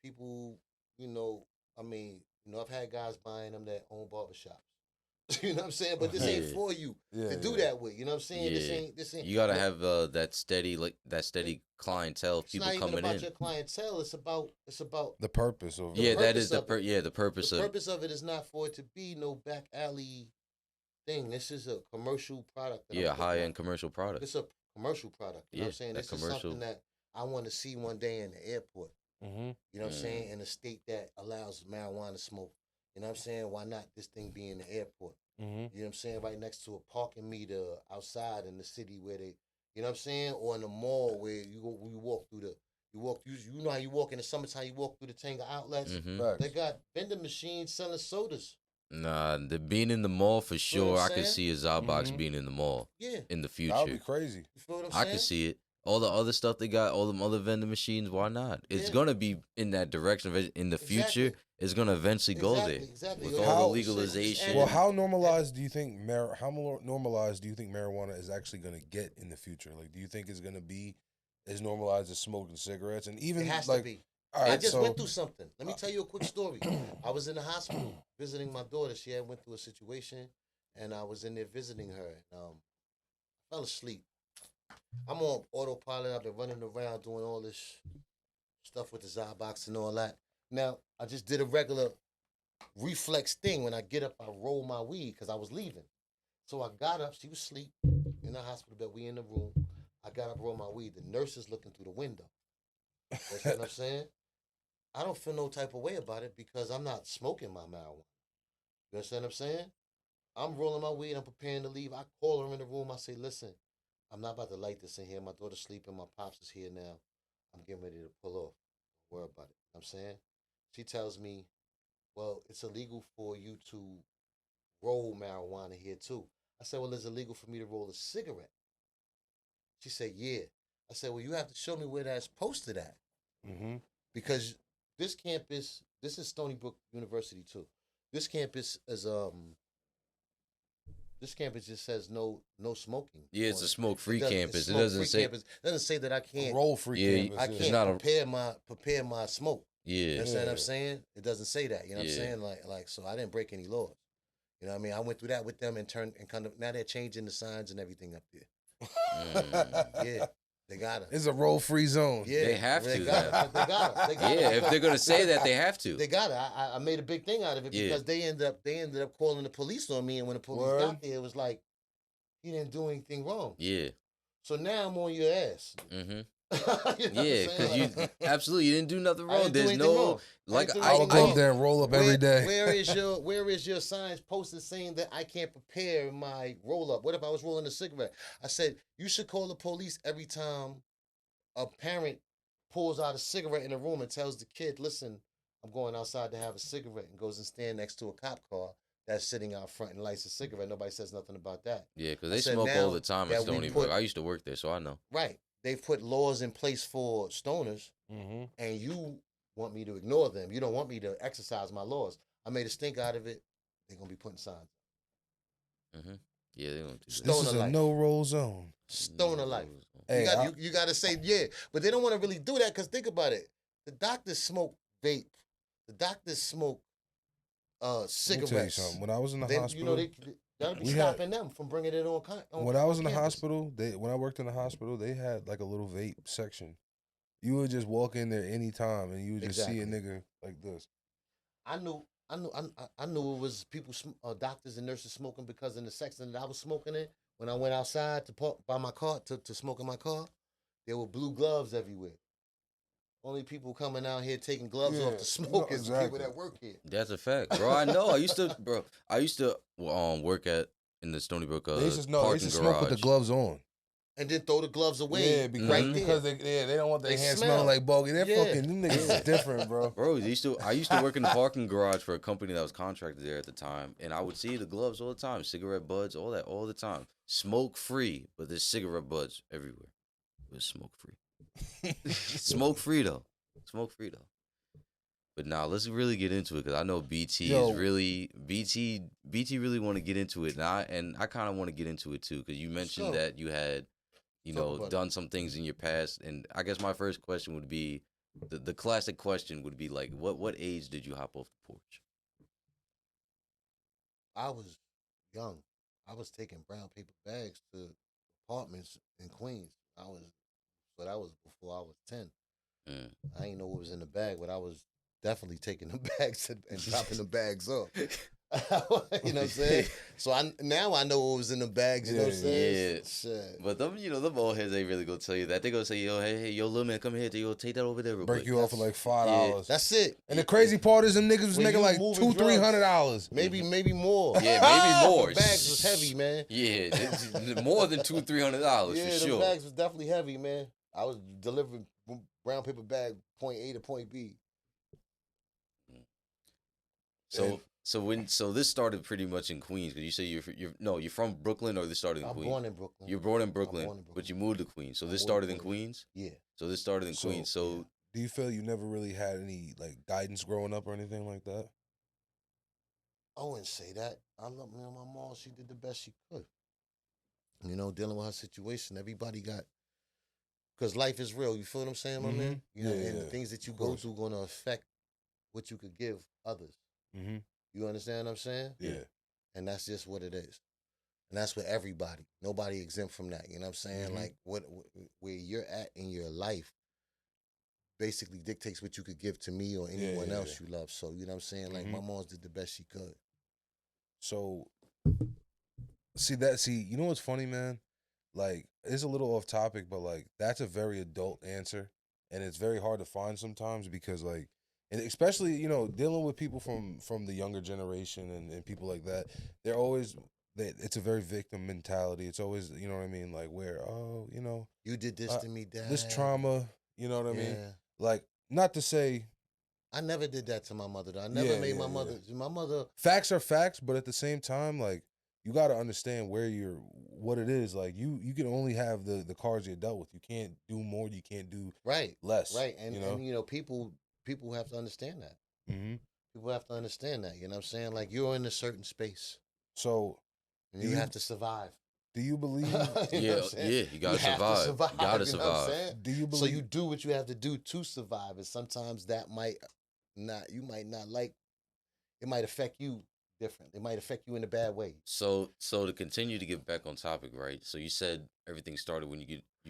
people. I've had guys buying them that own barbershops. You know what I'm saying? But this ain't for you to do that with. You know what I'm saying? Yeah. This ain't. You gotta have that steady clientele of people coming in. It's not even about your clientele. It's about the purpose of it. Yeah, that is the purpose. The purpose of it is not for it to be no back alley thing. This is a commercial product. High end commercial product. It's a commercial product. You know what I'm saying? This is something that I want to see one day in the airport. You know what I'm saying? In a state that allows marijuana smoke. You know what I'm saying? Why not this thing be in the airport? You know what I'm saying? Right next to a parking meter outside in the city where they, you know what I'm saying? Or in the mall where you walk through you know how you walk in the summertime, you walk through the Tanga outlets. They got vending machines selling sodas. Nah, the being in the mall for sure. I could see a ZaBox being in the mall. Yeah. In the future. That would be crazy. You feel what I'm saying? I could see it. All the other stuff they got, all them other vending machines, why not? It's gonna be in that direction in the future. It's gonna eventually go there. Exactly. With all the legalization. Well, how normalized do you think marijuana is actually gonna get in the future? Like, do you think it's gonna be as normalized as smoking cigarettes? And even it has like, to be. Right, I just went through something. Let me tell you a quick story. I was in the hospital visiting my daughter. She had went through a situation, and I was in there visiting her. And, I fell asleep. I'm on autopilot. I've been running around doing all this stuff with the ZaBox and all that. Now, I just did a regular reflex thing. When I get up, I roll my weed because I was leaving. So I got up. She was asleep in the hospital bed. We in the room. I got up, roll my weed. The nurse is looking through the window. You know what I'm saying? I don't feel no type of way about it because I'm not smoking my marijuana. You understand what I'm saying? I'm rolling my weed. I'm preparing to leave. I call her in the room. I say, listen, I'm not about to light this in here. My daughter's sleeping. My pops is here now. I'm getting ready to pull off. Don't worry about it. You know what I'm saying? She tells me, well, it's illegal for you to roll marijuana here too. I said, well, it's illegal for me to roll a cigarette. She said, yeah. I said, well, you have to show me where that's posted at. Because this campus, this is Stony Brook University too. This campus is this campus just says no smoking. Yeah, it's a smoke-free campus. It doesn't say campus. It doesn't say that I can't roll-free campus. I can't prepare my smoke. Yeah. You understand what I'm saying? It doesn't say that. You know what I'm saying? Like so I didn't break any laws. You know what I mean? I went through that with them and kind of now they're changing the signs and everything up there. Yeah, they gotta. It's a roll-free zone. Yeah, They have to, They gotta. They gotta. Yeah, if they're gonna say that, they have to. They got it. I made a big thing out of it because they ended up calling the police on me, and when the police got there, it was like he didn't do anything wrong. Yeah. So now I'm on your ass. Mm-hmm. You know Yeah, because you absolutely you didn't do nothing wrong. There's No like I would go up there and roll up every day. Where is your signs posted saying that I can't prepare my roll up? What if I was rolling a cigarette? I said you should call the police every time a parent pulls out a cigarette in a room and tells the kid, "Listen, I'm going outside to have a cigarette," and goes and stand next to a cop car that's sitting out front and lights a cigarette. Nobody says nothing about that. Yeah, because they smoke all the time at Stony Brook. I used to work there, so I know. Right. They've put laws in place for stoners, and you want me to ignore them. You don't want me to exercise my laws. I made a stink out of it. They're going to be putting signs. Yeah, they're going to do that. This is a no-roll zone. Stoner life. Hey, you got to say, yeah. But they don't want to really do that because think about it. The doctors smoke vape. The doctors smoke cigarettes. Let me tell you something. When I was in the hospital, that'll be stopping them from bringing it on. When I was in the hospital, when I worked in the hospispital, they had like a little vape section. You would just walk in there anytime, and you would just see a nigga like this. I knew it was people, doctors and nurses smoking because in the section that I was smoking in, when I went outside to park by my car to smoke in my car, there were blue gloves everywhere. Only people coming out here taking gloves off to smoke is the people that work here. That's a fact, bro. I know. I used to work in the Stony Brook they used to parking smoke garage with the gloves on. And then throw the gloves away. Yeah, because they don't want their hands smelling like bogey. They're fucking, them niggas is different, bro. Bro, I used to work in the parking garage for a company that was contracted there at the time, and I would see the gloves all the time, cigarette butts, all that, all the time. Smoke free, but there's cigarette butts everywhere. It was smoke free. Smoke free though. But now let's really get into it because I know BT really want to get into it now, and I kind of want to get into it too because you mentioned that you had, done some things in your past, and I guess my first question would be the classic question would be like, what age did you hop off the porch? I was young. I was taking brown paper bags to apartments in Queens. That was before I was 10. I didn't know what was in the bag, but I was definitely taking the bags and dropping the bags off. You know what I'm saying? So now I know what was in the bags. You know what I'm saying? Yeah. Shit. But them, them old heads ain't really gonna tell you that. They gonna say, yo, hey, yo, little man, come here. Yo, take that over there. Real Break quick. you off for like $5. That's it. And the crazy part is them niggas was making like $200-$300. Maybe more. Yeah, maybe more. The bags was heavy, man. Yeah, more than $200-$300 yeah, for sure. The bags was definitely heavy, man. I was delivering brown paper bag point A to point B. So this started pretty much in Queens because you say you're from Brooklyn, or this started in Queens. I'm born in Brooklyn. You're born in Brooklyn, but you moved to Queens. So this started in Queens. Yeah. So this started in Queens. So do you feel you never really had any like guidance growing up or anything like that? I wouldn't say that. I love my mom. She did the best she could. Dealing with her situation. Everybody got. Because life is real. You feel what I'm saying, my man? And the things that you go through going to affect what you could give others. Mm-hmm. You understand what I'm saying? Yeah. And that's just what it is. And that's with everybody. Nobody exempt from that. You know what I'm saying? Mm-hmm. Like where you're at in your life basically dictates what you could give to me or anyone else you love. So, you know what I'm saying? Like my mom did the best she could. So, see, you know what's funny, man? Like, it's a little off topic, but like, that's a very adult answer. And it's very hard to find sometimes because like, and especially, dealing with people from the younger generation and people like that, it's a very victim mentality. It's always, you know what I mean? Like where, you did this to me, Dad. This trauma, you know what I mean? Like, not to say. I never did that to my mother, though. I never made my mother. My mother. Facts are facts, but at the same time, like, you got to understand what it is. Like, you can only have the cards you're dealt with. You can't do more. You can't do less. Right. And people have to understand that. Mm-hmm. People have to understand that. You know what I'm saying? Like, you're in a certain space. So. And you have to survive. Do you believe? You gotta survive. You gotta survive. Do you believe? So you do what you have to do to survive, and sometimes that might not. You might not like. It might affect you different. It might affect you in a bad way. So to continue to get back on topic, right? So you said everything started when you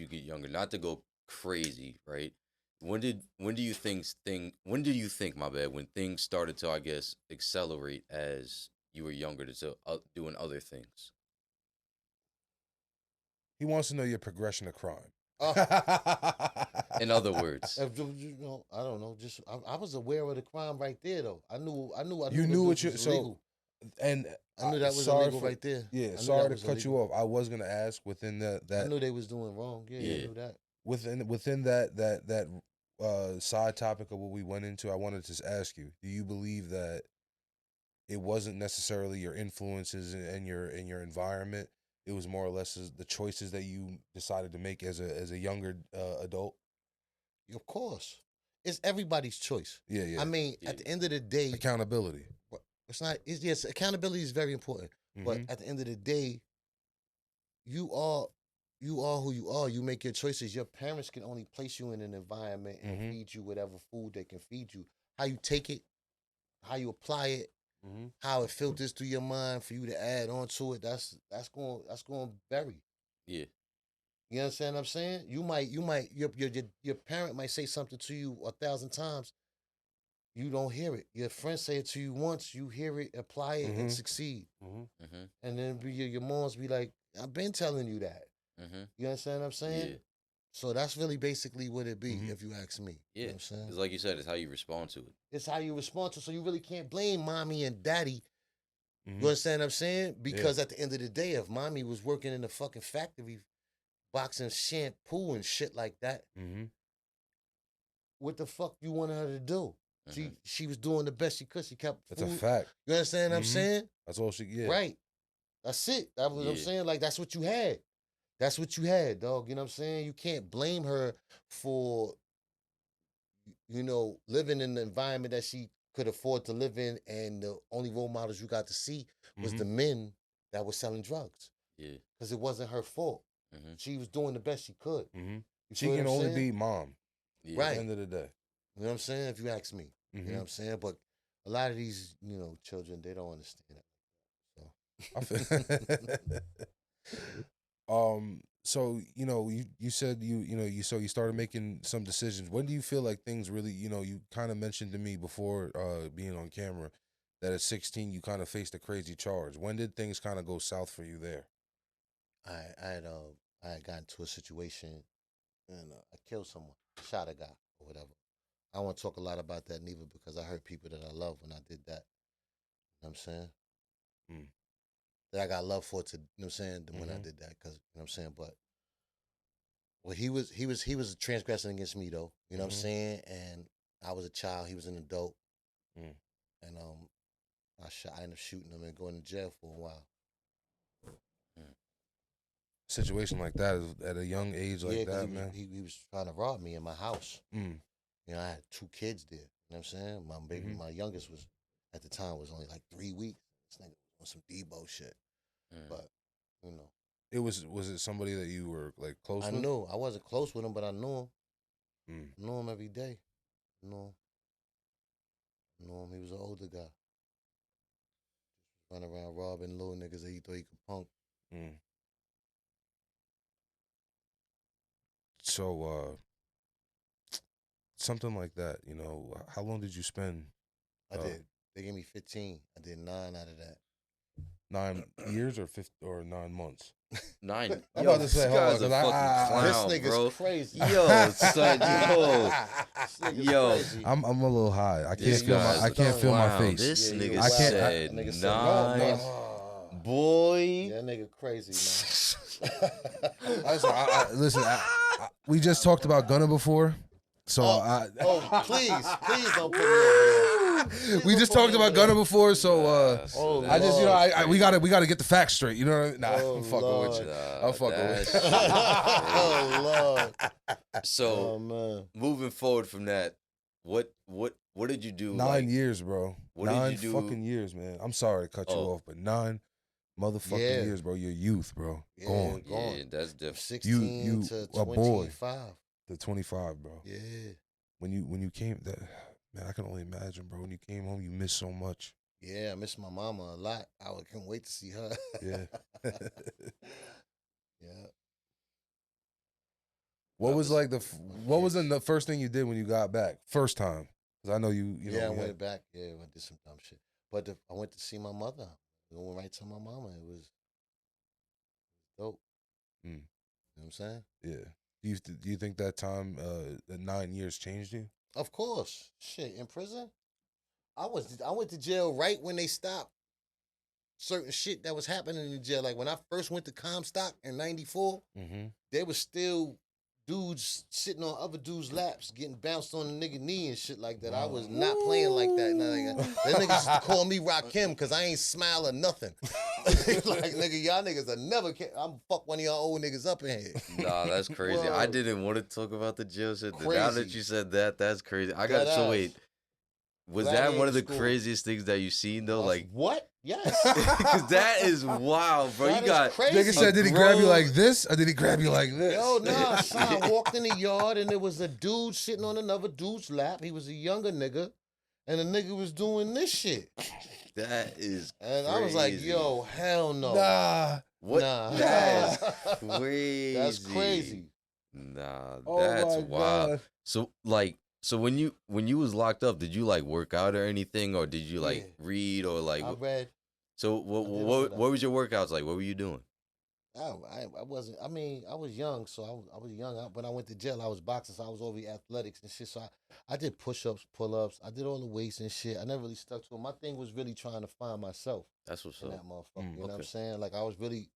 get younger. Not to go crazy, right? When do you think my bad, when things started to, I guess, accelerate as you were younger to doing other things? He wants to know your progression of crime. In other words, I don't know. Just I was aware of the crime right there, though. I knew. You knew what you illegal. and I knew that was illegal right there. Yeah, sorry to cut you off. I was gonna ask within that. I knew they was doing wrong. Yeah, I knew that. Within that side topic of what we went into, I wanted to ask you: do you believe that it wasn't necessarily your influences and your environment? It was more or less the choices that you decided to make as a younger adult. Of course, it's everybody's choice. Yeah. I mean, at the end of the day, accountability. It's not. Yes, accountability is very important. But at the end of the day, you are who you are. You make your choices. Your parents can only place you in an environment and feed you whatever food they can feed you. How you take it, how you apply it, how it filters through your mind for you to add on to it. That's going to vary. Yeah. You understand what I'm saying? You might your parent might say something to you 1,000 times. You don't hear it. Your friends say it to you once. You hear it, apply it, and succeed. And then your moms be like, "I've been telling you that." You understand what I'm saying? Yeah. So that's really basically what it be, if you ask me. Yeah. You know what I'm saying? It's like you said, it's how you respond to it. It's how you respond to it. So you really can't blame mommy and daddy. You understand what I'm saying? Because at the end of the day, if mommy was working in a fucking factory boxing shampoo and shit like that, what the fuck you want her to do? She was doing the best she could. She kept That's food. a fact. You understand what I'm saying? That's all she get. Right. That's it. That's what I'm saying. Like, that's what you had. That's what you had, dog. You know what I'm saying? You can't blame her for, living in the environment that she could afford to live in, and the only role models you got to see was the men that were selling drugs. Yeah. Because it wasn't her fault. She was doing the best she could. She can only be mom. Yeah. Right. At the end of the day. You know what I'm saying? If you ask me. You know what I'm saying? But a lot of these, children, they don't understand it. So you said you started making some decisions. When do you feel like things really, you kind of mentioned to me before being on camera that at 16 you kind of faced a crazy charge. When did things kind of go south for you there? I had gotten into a situation and I killed someone, shot a guy or whatever. I don't want to talk a lot about that neither, because I hurt people that I love when I did that. You know what I'm saying? That I got love for you know what I'm saying, when I did that, because, you know what I'm saying, but he was transgressing against me though, you know what I'm saying, and I was a child, he was an adult, and I ended up shooting him and going to jail for a while. Situation like that is at a young age like that, man. He was trying to rob me in my house. I had 2 kids there. You know what I'm saying? My youngest was, at the time, was only like 3 weeks. This nigga was on some Debo shit. But, Was it somebody that you were like close with? I knew. I wasn't close with him, but I knew him. I knew him every day. I knew him. He was an older guy. Just running around robbing little niggas that he thought he could punk. So, something like that, how long did you spend? I did. They gave me 15. I did 9 out of that. 9 years or 9 months? 9. I'm about to say, this guy's a fucking clown, this nigga's bro. crazy. Yo, son, yo. Crazy. I'm a little high. I This can't feel my clown. face. This nigga I can't- said nigga said 9. no. Boy. Yeah, that nigga crazy, man. Listen, we just talked about Gunna before, so please don't put me over there. we just talked about Gunna before, so I just we gotta get the facts straight. You know what I mean? Nah, I'm fucking with you. I'm fucking with you. Oh Lord. So moving forward from that, what did you do? 9 years, bro. What 9 did you do? fucking years, man. I'm sorry to cut you off, but 9 motherfucking years, bro. Your youth, bro. Gone. Yeah, that's different. 16 You to a boy. 25. To 25, bro. Yeah. When you came, man, I can only imagine, bro. When you came home, you missed so much. Yeah, I miss my mama a lot. Can't wait to see her. Yeah. Yeah. What That was was- like what was the first thing you did when you got back? First time. Cause I know you know. Yeah, I you went had- back. Yeah, I did some dumb shit. But I went to see my mother. I went right to my mama. It was dope. Mm. You know what I'm saying? Yeah. Do you think that time, the 9 years changed you? Of course. Shit, in prison? I went to jail right when they stopped certain shit that was happening in jail. Like when I first went to Comstock in '94, Mm-hmm. there was still dudes sitting on other dudes' laps, getting bounced on the nigga knee and shit like that. I was not playing like that. Nothing. That niggas used to call me Rakim because I ain't smile or nothing. Like, nigga, y'all niggas are never. I'm fuck one of y'all old niggas up in here. Nah, that's crazy. I Word. didn't want to talk about the jail shit. Now that Crazy. you said that, that's crazy. I got Dead so ass. wait. Was that Gladiator one of the school. craziest things that you seen though? Like, What? Yes. because that is wild, bro. That You is got crazy. Nigga said, did he grab you grown- like this or did he grab you like this? Yo, nah, son, I walked in the yard and there was a dude sitting on another dude's lap. He was a younger nigga, and the nigga was doing this shit. that is. And I was like, crazy. yo, hell no. Nah. What? Nah. That's crazy. That's crazy. Nah, Oh that's my wild. God. So like, so when you was locked up, did you like work out or anything, or did you like Yeah. read or like? I read. So what I did all what of that. what was your workouts like? What were you doing? I wasn't. I mean, I was young, so I was young. When I went to jail, I was boxing, so I was over athletics and shit. So I did push-ups, pull-ups. I did all the weights and shit. I never really stuck to it. My thing was really trying to find myself That's what's in up. that motherfucker. You know what I'm okay. saying? Like I was really.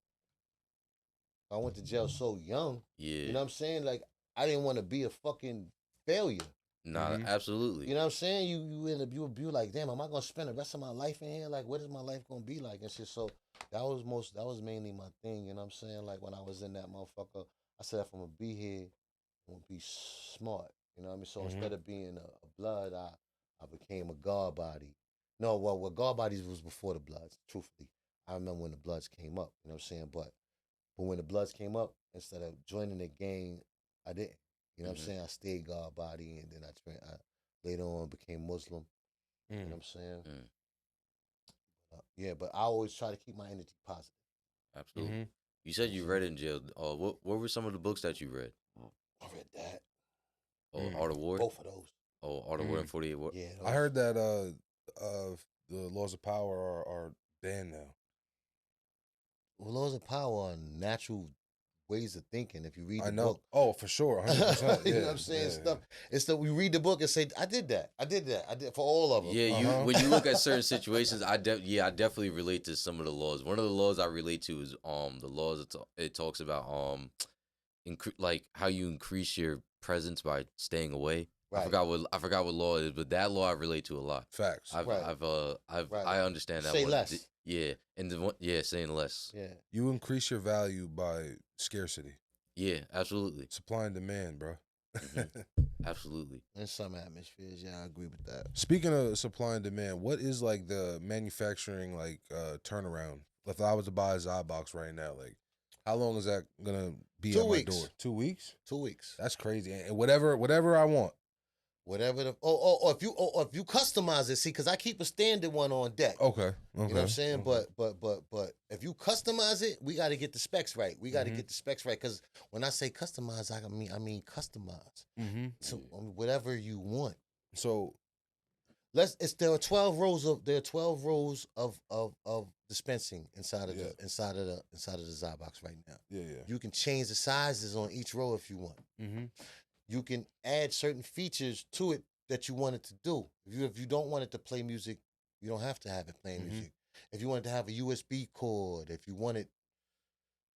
I went to jail so young. Yeah. You know what I'm saying? Like I didn't want to be a fucking failure. Nah, Mhm. absolutely. You know what I'm saying? You end up you like, damn, am I gonna spend the rest of my life in here? Like, what is my life gonna be like and shit? So that was mainly my thing. You know what I'm saying? Like when I was in that motherfucker, I said if I'm gonna be here, I'm gonna be smart. You know what I mean? So Mhm. instead of being a blood, I became a guard body. No, well, guard bodies was before the bloods. Truthfully, I remember when the bloods came up. You know what I'm saying? But when the bloods came up, instead of joining the gang, I didn't. You know what I'm saying? I stayed guard body, and then I later on became Muslim. You know what I'm saying? Yeah, but I always try to keep my energy positive. Absolutely. Mhm. You said you read in jail. What were some of the books that you read? I read that. Oh, Art of War. Both of those. Oh, Art of War and 48 War. Yeah. I heard that the laws of power are banned now. Well, laws of power are natural ways of thinking. If you read the I know. book, Oh, for sure. 100%. you Yeah, know what I'm saying? yeah. Stuff. It's that we read the book and say, I did that. I did for all of them. Yeah, you Uh-huh. when you look at certain situations, I definitely relate to some of the laws. One of the laws I relate to is the laws it talks about like how you increase your presence by staying away. Right. I forgot what law it is, but that law I relate to a lot. Facts. Right. Right. I understand that Say one. less. Yeah, and saying less. Yeah. You increase your value by scarcity. Yeah, absolutely. Supply and demand, bro. Absolutely. In some atmospheres, yeah, I agree with that. Speaking of supply and demand, what is like the manufacturing like turnaround? If I was to buy a ZaBox right now, like how long is that gonna be 2 at weeks. my door? 2 weeks? 2 weeks. That's crazy. And whatever I want. Whatever the if you customize it, see, because I keep a standard one on deck. Okay. You know what I'm saying? But if you customize it, we got to get the specs right. We got to get the specs right, because when I say customize, I mean customize. Mm-hmm. So whatever you want. So There are 12 rows of dispensing inside of Yeah. the ZaBox right now. yeah. You can change the sizes on each row if you want. Mm-hmm. You can add certain features to it that you want it to do. If you don't want it to play music, you don't have to have it playing music. If you want it to have a USB cord, if you want it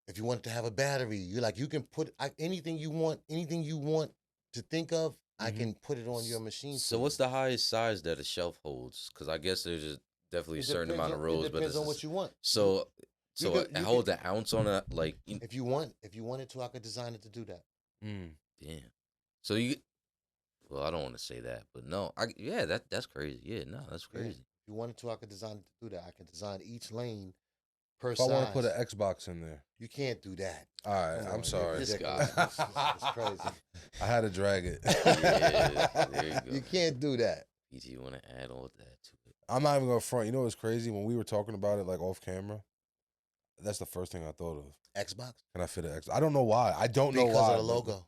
to have a battery, you can put anything you want to think of. I can put it on your machine. So for what's you. the highest size that a shelf holds? Because I guess there's just definitely a It certain depends amount of on- rows, It but depends it's on what you want. so You it could- holds an ounce on it, like If you wanted to, I could design it to do that. Mm. damn. So well, I don't want to say that, but no, that's crazy. Yeah, no, that's Yeah. crazy. If you wanted to, I could design it to do that. I can design each lane per If size. I want to put an Xbox in there. You can't do that. All right, Come I'm on, sorry. This ridiculous. guy. It's crazy. I had to drag it. Yeah, there you go. You can't do that. PT, you want to add all that to it? I'm not even gonna front. You know what's crazy? When we were talking about it like off camera, that's the first thing I thought of. Xbox? Can I fit an X? I don't know why. I don't know why. Because of the but- logo.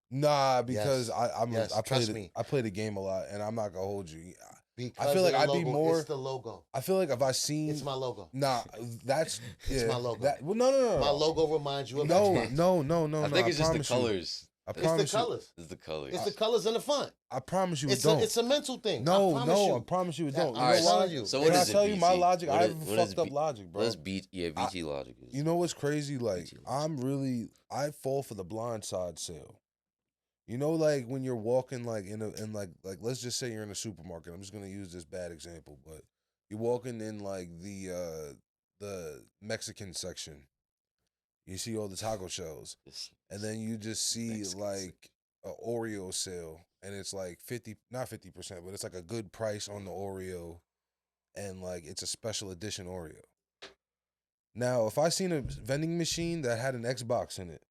Nah, because Yes. Yes, I trust play me. I play the game a lot, and I'm not gonna hold you. Because feel like of the I'd be logo, more- It's the logo. I feel like if I seen It's my logo. nah, that's It's yeah, my logo. Well, no. My logo reminds you of No, Xbox. no. I think it's just the promise you. colors. I It's promise the you. colors. It's the colors. It's the colors in the font. I promise you it It's don't. a mental thing. No, I promise you. I promise you it don't. You I'm know why? telling you. So Can what I is it, tell you my BT? logic? What I is- have what is fucked up B- logic, bro. What is BT logic is? You know what's crazy? Like BT logic. I fall for the blind side sale. You know, like when you're walking like in like let's just say you're in a supermarket. I'm just gonna use this bad example, but you're walking in like the Mexican section. You see all the taco shells, and then you just see Mexican like a Oreo sale, and it's like 50%, but it's like a good price on the Oreo, and like it's a special edition Oreo. Now, if I seen a vending machine that had an Xbox in it,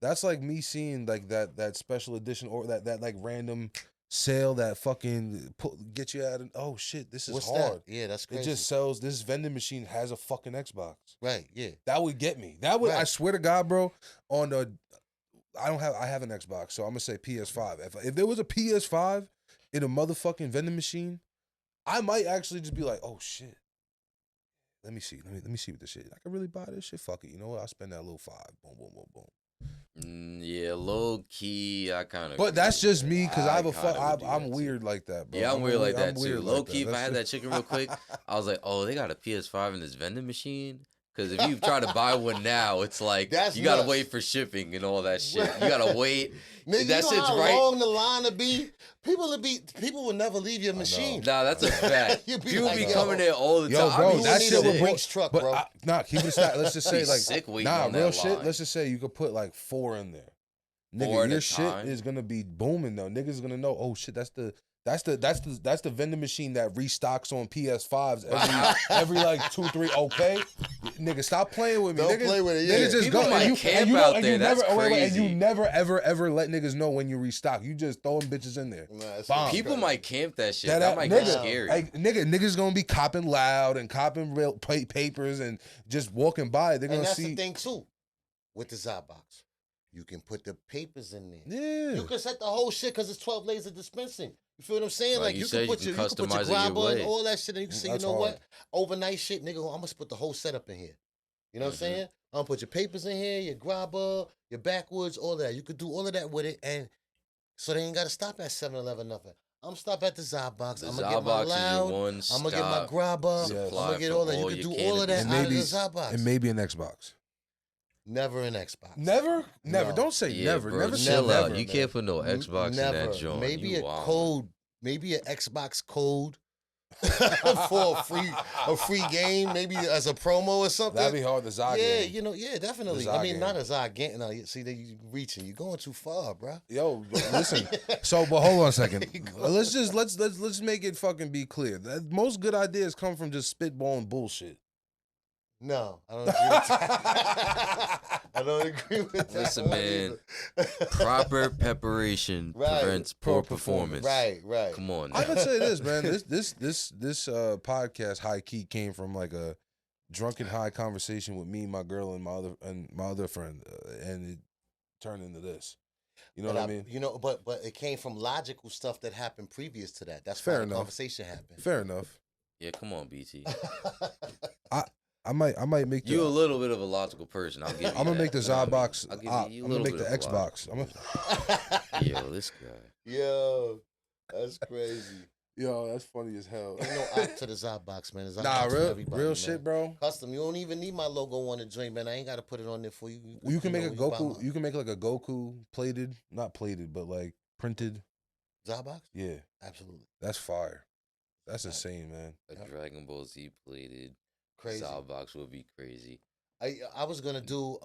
that's like me seeing like that special edition or that like random sale that fucking get you out of, oh shit, this is What's hard. that? Yeah, that's It crazy. just sells, this vending machine has a fucking Xbox. Right, yeah. That would get me. That would, I Right. swear to God, bro, on the, I have an Xbox, so I'm gonna say PS5. If there was a PS5 in a motherfucking vending machine, I might actually just be like, oh shit. Let me see. Let me see what this shit. I can really buy this shit. Fuck it. You know what? I'll spend that little $5. Boom, boom, boom, boom. Yeah, low key. I kind of. But that's just me because I have a kinda would do I'm that, weird like that, bro. Yeah, I'm weird like that I'm too. weird Low like key, if I That's had that just- chicken real quick, I was like, oh, they got a PS5 in this vending machine. Because if you try to buy one now, it's like That's you gotta nuts. wait for shipping and all that shit. You gotta wait. Nigga, that you know shit's how right. long the line to be? People will never leave your machine. Nah, that's a fact. You be People like, be yo. coming there all the Yo, time. bro, I be that need shit a would sick. Brinks truck, but bro. nah, keep it stat. Let's just I'd be say like sick waiting nah, on real that shit. line. Let's just say you could put like 4 in there. 4 Nigga, at your a shit time? is gonna be booming though. Niggas gonna know. Oh shit, that's the vending machine that restocks on PS5s every like 2-3. Okay, nigga, stop playing with me. Don't niggas, play with it, yeah. Niggas just People go might and you camp and you out and there, you that's never and you crazy. never ever let niggas know when you restock. You just throwing bitches in there. Nah, it's Bomb. People might camp that shit. That That might get nigga, scary. Like, niggas gonna be copping loud and copping real papers and just walking by. They're And gonna that's see. the thing too. With the ZaBox, you can put the papers in there. Yeah. You can set the whole shit because it's 12 layers of dispensing. You feel what I'm saying? Like Like you you said, can put you your can you can put your customize it your grabber and way. all that shit, and you can say, That's you know hard. what? Overnight shit, nigga, I'm gonna put the whole setup in here. You know what I'm Mhm. saying? I'm gonna put your papers in here, your grabber, your backwoods, all that. You could do all of that with it, and so they ain't gotta stop at 7-Eleven nothing. I'm stop at the ZaBox. The I'm gonna get my ZaBox is your loud. one I'm gonna get my grabber. Yes. I'm supply gonna get for all that. You all can your do all of that And out of maybe- the ZaBox. and maybe an Xbox. Never an Xbox. Never. No. Don't say Yeah, never. bro, never chill say out. never. You man. can't put no Xbox in that joint. Maybe You a wildin'. code. Maybe an Xbox code for a free game. Maybe as a promo or something. That'd be hard to Zog. Yeah, you know, yeah, definitely. The I mean, Zog not game. a Zog game. No, see, that you reaching. You're going too far, bruh. Yo, listen. So, but hold on a second. Let's make it fucking be clear. That most good ideas come from just spitballing bullshit. No, I don't agree with that. I don't agree with that. Listen, one man. either. Proper preparation Right. prevents poor performance. Right, right. Come on. I now. would say this, man. This podcast high key came from like a drunken high conversation with me, my girl, and my other friend, and it turned into this. You know But what I mean? You know, but it came from logical stuff that happened previous to that. That's Fair why the enough. conversation happened. Fair enough. Yeah, come on, BT. I might make You a little bit of a logical person. I'll give you I'm gonna that. make the You know what I mean? ZaBox. I'll give I'm you a gonna little make the bit of a lot. Xbox. Yo, this guy. Yo, that's crazy. Yo, that's funny as hell. Ain't no act to the ZaBox, man. The Nah, ZaBox for real everybody, real man. shit, bro. Custom. You don't even need my logo on the joint, man. I ain't got to put it on there for you. You can make a know, buy Goku. my You can make like a Goku plated, not plated, but like printed. ZaBox? Yeah, Absolutely. that's fire. That's Right. insane, man. A Dragon Ball Z plated Crazy. ZaBox would be crazy. I was gonna do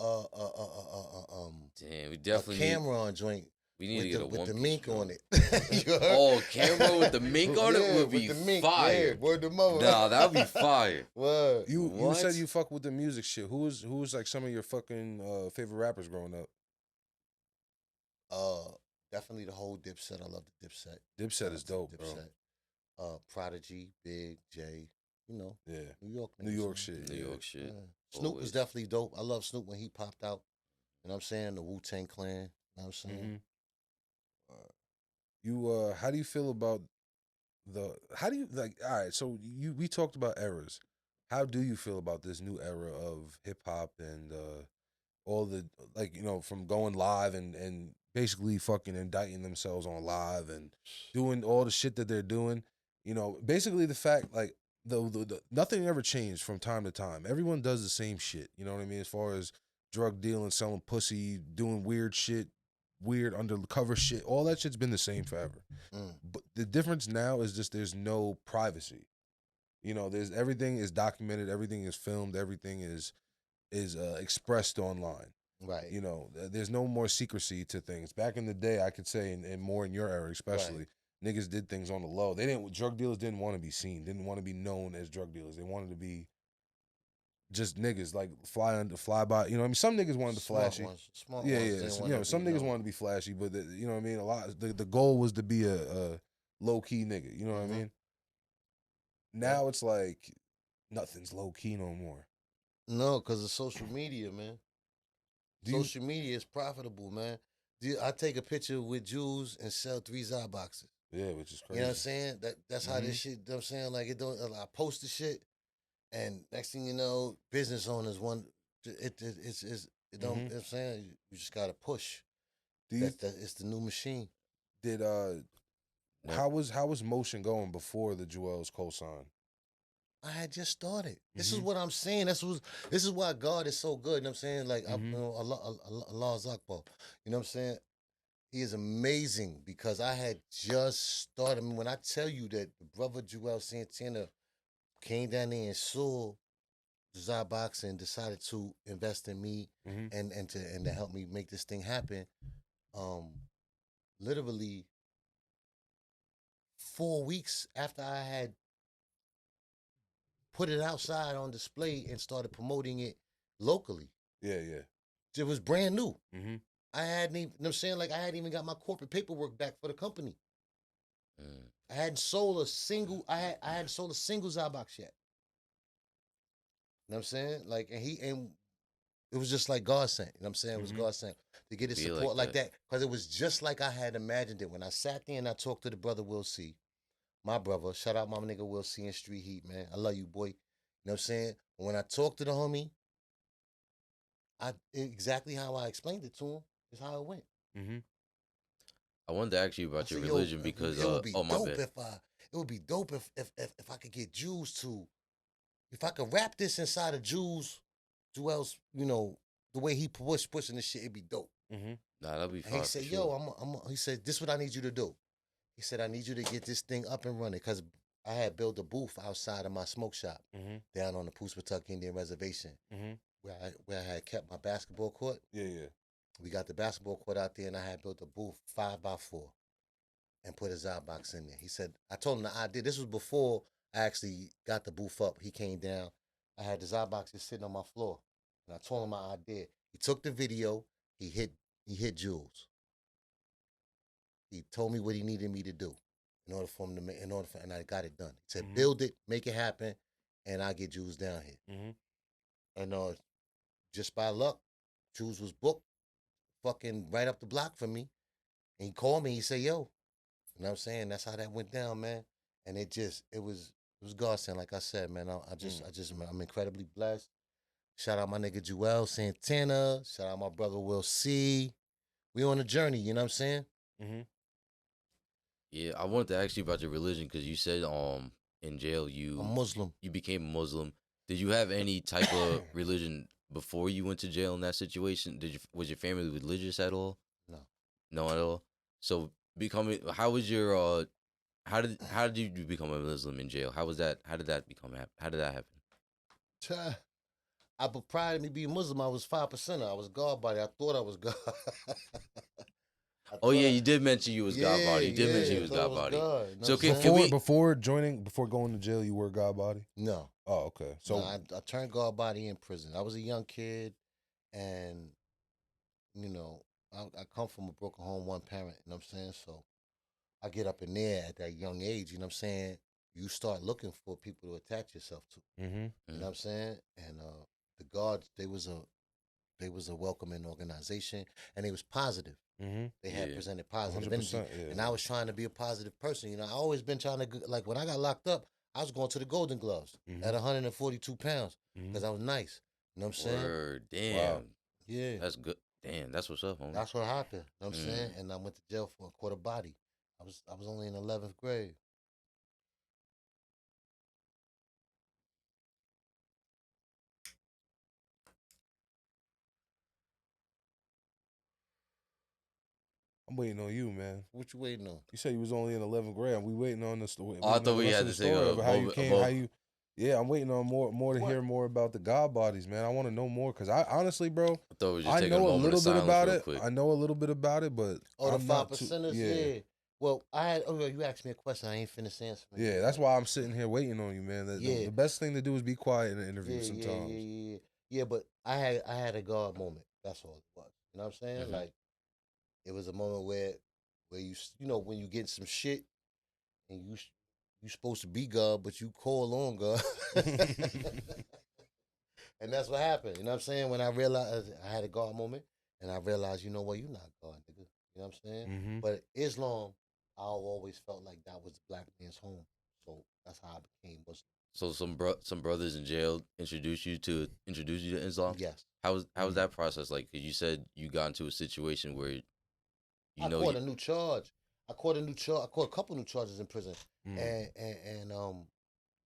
Damn, we a definitely camera on joint we need to with get the, a with one the piece mink joint. on it. You heard? Oh, camera with the mink on Yeah, it would with be the mink, fire. Yeah, word to mother. Nah, that would be fire. Word. You What? said you fuck with the music shit. Who was like some of your fucking favorite rappers growing up? Definitely the whole Dipset. I love the Dipset. Dipset is dope, bro. Dipset. Prodigy, Big, J, you know, Yeah. New York New niggas, York man. shit. New Yeah. York shit. Yeah. Snoop was Always. definitely dope. I love Snoop when he popped out. You know what I'm saying? The Wu-Tang Clan. You know what I'm saying? How do you feel about how do you like, all right, so we talked about eras. How do you feel about this new era of hip hop and all the, like, from going live and basically fucking indicting themselves on live and doing all the shit that they're doing? Basically the fact, like, the nothing ever changed from time to time. Everyone does the same shit. You know what I mean? As far as drug dealing, selling pussy, doing weird shit, weird undercover shit, all that shit's been the same forever. Mm. But the difference now is just there's no privacy. There's everything is documented, everything is filmed, everything is expressed online. Right. There's no more secrecy to things. Back in the day, I could say, and more in your era especially, niggas did things on the low. Drug dealers didn't want to be seen, didn't want to be known as drug dealers. They wanted to be just niggas, like fly by. Some niggas wanted to flashy. Smart Yeah, ones. yeah. Didn't want to Some be niggas known. wanted to be flashy, but you know what I mean. A lot. The goal was to be a low key nigga. You know what I mean. Now it's like nothing's low key no more. No, because of social media, man. Social media is profitable, man. I take a picture with Juelz and sell 3 ZaBoxes. Yeah, which is crazy. You know what I'm saying? That's how this shit. You know what I'm saying, like, it don't. I post the shit, and next thing you know, business owners want it. It don't. You know what I'm saying, you just gotta push. It's the new machine. Did how was motion going before the Juelz cosign? I had just started. This is what I'm saying. This is why God is so good. You know what I'm saying? Like, Allah's Akbar. You know what I'm saying? He is amazing because I had just started. I mean, when I tell you that the brother Juelz Santana came down there and saw ZaBox and decided to invest in me and to help me make this thing happen, literally 4 weeks after I had put it outside on display and started promoting it locally. Yeah, yeah. It was brand new. I hadn't even, you know what I'm saying? Like, I hadn't even got my corporate paperwork back for the company. I hadn't sold a single, I hadn't sold a single ZaBox yet. You know what I'm saying? Like, and it was just like God sent. You know what I'm saying? It was God sent to get his support like that. Because it was just like I had imagined it. When I sat there and I talked to the brother Will C, my brother, shout out my nigga Will C in Street Heat, man. I love you, boy. You know what I'm saying? When I talked to the homie, exactly how I explained it to him is how it went. I wanted to ask you about your religion because it would be my dope bad. It would be dope if I could get Juelz to, if I could wrap this inside of Juelz, the way he pushing this shit, it'd be dope. Nah, that'd be fine. And he said, "Yo, he said, this is what I need you to do." He said, "I need you to get this thing up and running," because I had built a booth outside of my smoke shop down on the Poospatuck Indian Reservation, where I had kept my basketball court. Yeah, yeah. We got the basketball court out there, and I had built a booth 5x4 and put a ZaBox in there. He said, I told him the idea. This was before I actually got the booth up. He came down. I had the ZaBox just sitting on my floor, and I told him my idea. He took the video. He hit Juelz. He told me what he needed me to do in order for him to make, and I got it done. He said, build it, make it happen, and I get Juelz down here. And just by luck, Juelz was booked fucking right up the block from me. And he called me, he said, "Yo," you know what I'm saying? That's how that went down, man. And it was God sent, like I said, man. I'm incredibly blessed. Shout out my nigga Juelz Santana. Shout out my brother Will C. We on a journey, you know what I'm saying? Yeah, I wanted to ask you about your religion because you said in jail I'm Muslim. You became a Muslim. Did you have any type of religion before you went to jail in that situation? Was your family religious at all? No. No at all. So how was your how did you become a Muslim in jail? How did that happen? I prior to me being Muslim, I was 5%. I was God body. I thought I was God. Oh yeah, you did mention you was God body. You did mention you was God body. God, so before going to jail, you were God body? No. Oh, okay. So no, I turned God body in prison. I was a young kid, and I come from a broken home, one parent. You know what I'm saying? So I get up in there at that young age, you know what I'm saying? You start looking for people to attach yourself to. Mm-hmm. You know what I'm saying? And the guards, they was a welcoming organization, and they was positive. Mm-hmm. They had Yeah. presented positive energy, 100%. Yeah. and I was trying to be a positive person. You know, I always been trying to like when I got locked up, I was going to the Golden Gloves Mhm. at 142 pounds Mhm. because I was nice. You know what I'm saying? Word. Damn. Wow. Yeah, That's good. Damn, that's what's up, homie. that's what happened. You know what I'm saying? Mm. And I went to jail for a quarter body. I was only in 11th grade. I'm waiting on you, man. What you waiting on? You said you was only in 11th grade. We waiting on the story. Oh, I thought we had to take a how you moment came. about. How you? Yeah, I'm waiting on more to What? hear more about the God bodies, man. I want to know more because I honestly, bro, I thought we were just I taking a know a moment little of bit silence about real it. quick. I know a little bit about it, but Oh, the I'm 5 not too. percenters? Yeah. Yeah. Well, I had. Oh, you asked me a question. I ain't finished answering. Yeah, that's why I'm sitting here waiting on you, man. Yeah. The best thing to do is be quiet in an interview Yeah, sometimes. yeah. Yeah, but I had a God moment. That's all it was. You know what I'm saying? Mhm. Like it was a moment where you know when you get some shit and you supposed to be God, but you call on God. And that's what happened. You know what I'm saying? When I realized I had a God moment and I realized, you know what, you're not God, nigga. You know what I'm saying? Mm-hmm. But Islam, I always felt like that was the black man's home. So that's how I became Muslim. So some brothers in jail introduced you to Islam. Yes. How was that process like? 'Cause you said you got into a situation where I know caught you. a new charge. I caught I caught a couple new charges in prison. Mm.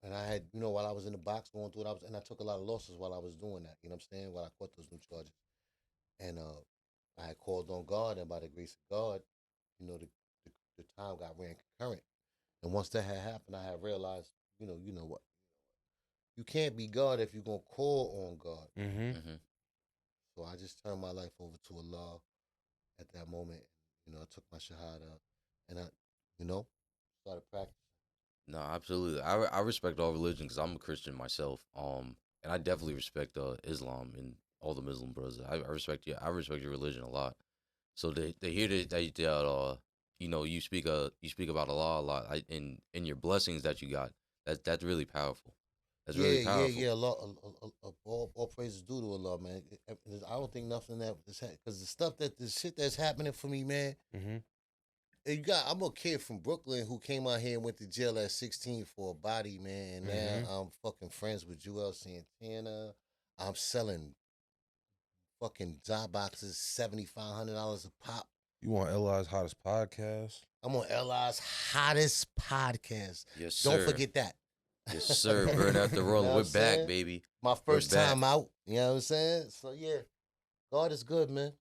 And I had, you know, while I was in the box going through it, and I took a lot of losses while I was doing that. You know what I'm saying? While I caught those new charges. And I had called on God, and by the grace of God, you know, the time got ran concurrent. And once that had happened, I had realized, you know what? You can't be God if you're gonna call on God. Mm-hmm. Mm-hmm. So I just turned my life over to Allah at that moment. You know, I took my shahada and you know, started practicing. No, absolutely. I respect all religion because I'm a Christian myself. And I definitely respect Islam and all the Muslim brothers. I respect you. I respect your religion a lot. So they hear that you know you speak about Allah a lot. And your blessings that you got. That's really powerful. That's really powerful. Yeah. All praises due to Allah, man. I don't think nothing that because the shit that's happening for me, man. Mm-hmm. I'm a kid from Brooklyn who came out here and went to jail at 16 for a body, man. And now I'm fucking friends with Juelz Santana. I'm selling fucking ZaBoxes, $7,500 a pop. You want LI's hottest podcast? I'm on LI's hottest podcast. Yes, sir. Don't forget that. Yes, sir. Burn out the rolling. You know We're what I'm saying? back, baby. My first back. time out. You know what I'm saying? So yeah, God is good, man.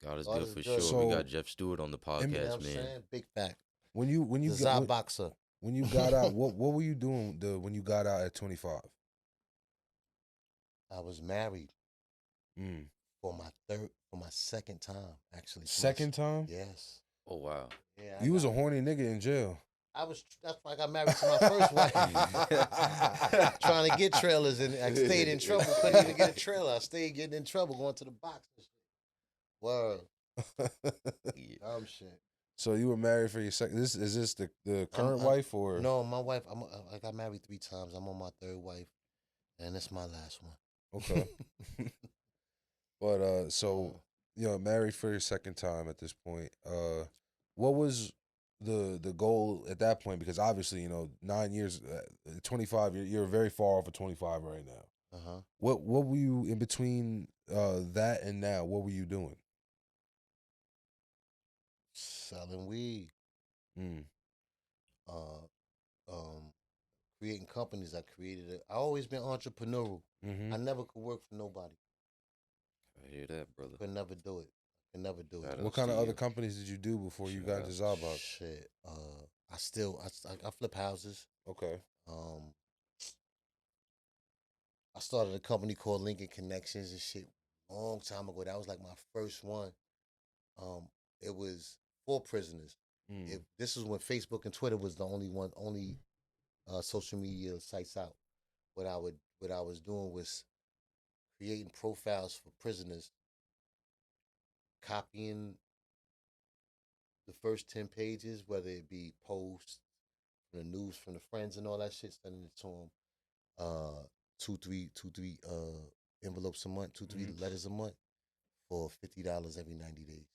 God is God good is for good. sure. We So- got Jeff Stewart on the You know podcast, what I'm man. saying? Big fact. When you The got ZaBoxer. when you got out, what were you doing when you got out at 25? I was married Mm. for my second time, actually. Second time? Yes. Oh wow. Yeah. You was a horny nigga in jail. That's why I got married to my first wife. Trying to get trailers and I stayed in trouble. Couldn't even get a trailer. I stayed getting in trouble going to the box and shit. Word. Dumb shit. So you were married for your second. Is this the current wife or No, my wife. I got married 3 times. I'm on my third wife, and it's my last one. Okay. But so married for your second time at this point. What was the goal at that point? Because obviously 9 years, 25. You're very far off of 25 right now. What were you in between that and now? What were you doing? Selling weed. Mm. Creating companies. I created it. I always been entrepreneurial. Mm-hmm. I never could work for nobody. I hear that, brother. Could never do it. Could never do it. What kind of other companies did you do before you got into ZaBox? Shit. I flip houses. Okay. I started a company called Lincoln Connections and shit long time ago. That was like my first one. It was for prisoners. Mm. This was when Facebook and Twitter was the only social media sites out. What I was doing was creating profiles for prisoners, copying the first 10 pages, whether it be posts, the news from the friends and all that shit, sending it to them. Two, three envelopes a month, 2, 3 letters a month for $50 every 90 days.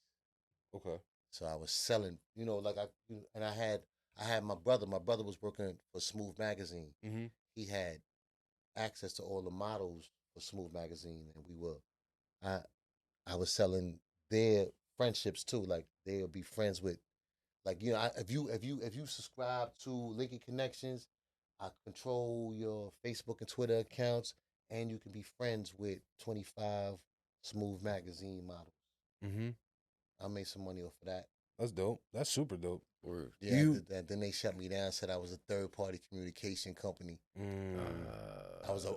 Okay. So I was selling, like I had my brother. My brother was working for Smooth Magazine. Mm-hmm. He had access to all the models for Smooth Magazine, and I was selling their friendships too. Like they'll be friends with, like if you subscribe to Lincoln Connections, I control your Facebook and Twitter accounts, and you can be friends with 25 Smooth Magazine models. Mm-hmm. I made some money off of that. That's dope. That's super dope. Word. Yeah, I did that. Then they shut me down. Said I was a third-party communication company. I was a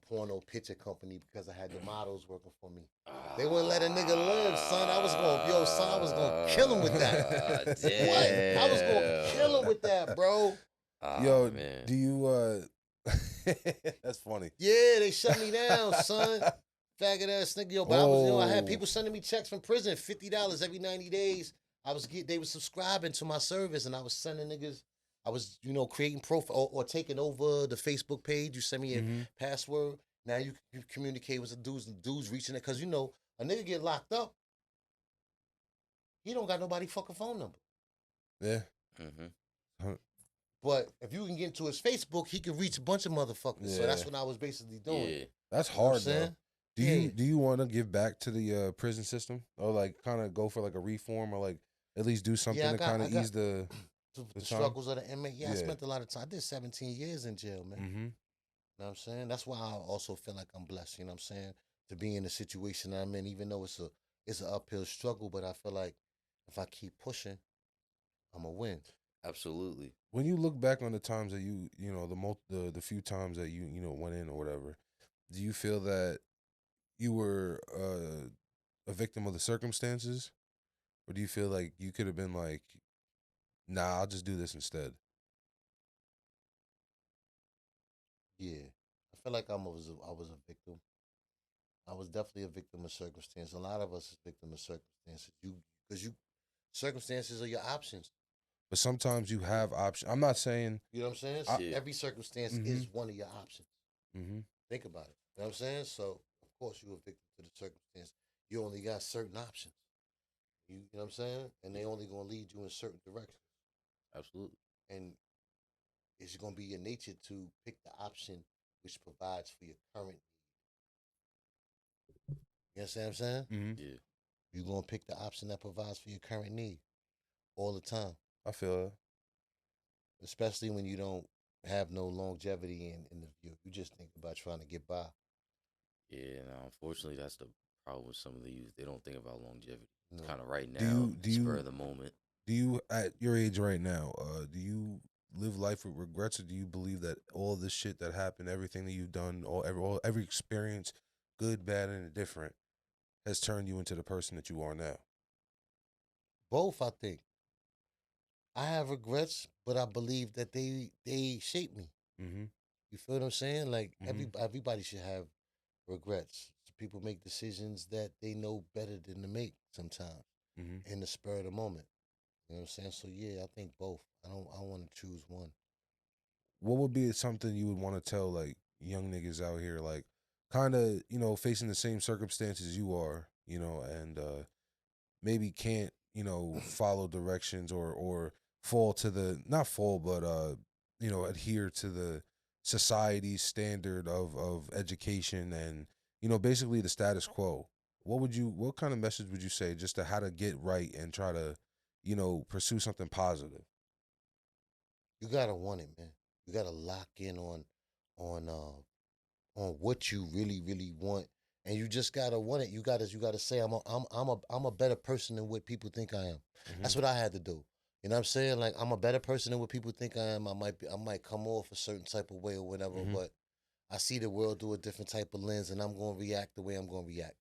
porno picture company because I had the models working for me. They wouldn't let a nigga live, son. I was gonna kill him with that. What? I was gonna kill him with that, bro. Yo, man. do you that's funny. Yeah, they shut me down, son. Faggot ass nigga, yo. But I had people sending me checks from prison, $50 every 90 days. They were subscribing to my service, and I was sending niggas. I was, creating profile or taking over the Facebook page. You send me a password. Now you communicate with the dudes reaching it. Because, a nigga get locked up. He don't got nobody fucking phone number. Yeah. Mm-hmm. But if you can get into his Facebook, he can reach a bunch of motherfuckers. Yeah. So that's what I was basically doing. Yeah. That's hard, though. Do you want to give back to the prison system? Or, like, kind of go for, like, a reform or, like, at least do something to kind of ease the struggles of the inmate. Yeah, I spent a lot of time. I did 17 years in jail, man. Mm-hmm. You know what I'm saying? That's why I also feel like I'm blessed, you know what I'm saying? To be in the situation I'm in, even though it's an uphill struggle, but I feel like if I keep pushing, I'm going to win. Absolutely. When you look back on the times that the few times that you went in or whatever, do you feel that you were a victim of the circumstances? Or do you feel like you could have been like, nah, I'll just do this instead? Yeah. I feel like I was a victim. I was definitely a victim of circumstance. A lot of us is victim of circumstances. Circumstances are your options. But sometimes you have options. I'm not saying... You know what I'm saying? Every circumstance is one of your options. Mm-hmm. Think about it. You know what I'm saying? So, of course, you're a victim to the circumstance. You only got certain options. You know what I'm saying? And they only going to lead you in certain directions. Absolutely. And it's going to be your nature to pick the option which provides for your current need. You understand what I'm saying? Mm-hmm. Yeah. You're going to pick the option that provides for your current need all the time. I feel it. Especially when you don't have no longevity in the view. You just think about trying to get by. Yeah, and unfortunately, that's the problem with some of the youth. They don't think about longevity. It's kind of right now, spur of the moment. Do you, at your age right now, do you live life with regrets, or do you believe that all this shit that happened, everything that you've done, every experience, good, bad, and indifferent, has turned you into the person that you are now? Both, I think. I have regrets, but I believe that they shaped me. Mm-hmm. You feel what I'm saying? Like everybody should have regrets. So people make decisions that they know better than to make sometimes in the spur of the moment. You know what I'm saying? So yeah, I think both. I don't want to choose one. What would be something you would want to tell like young niggas out here, like kind of facing the same circumstances you are, and maybe can't follow directions or fall to the not fall but adhere to the society's standard of education and basically the status quo? What kind of message would you say just to how to get right and try to pursue something positive? You gotta want it, man. You gotta lock in on what you really, really want, and you just gotta want it. You gotta say I'm a better person than what people think I am. That's what I had to do. You know what I'm saying? Like I'm a better person than what people think I am. I might come off a certain type of way or whatever, but I see the world through a different type of lens, and I'm gonna react the way I'm gonna react.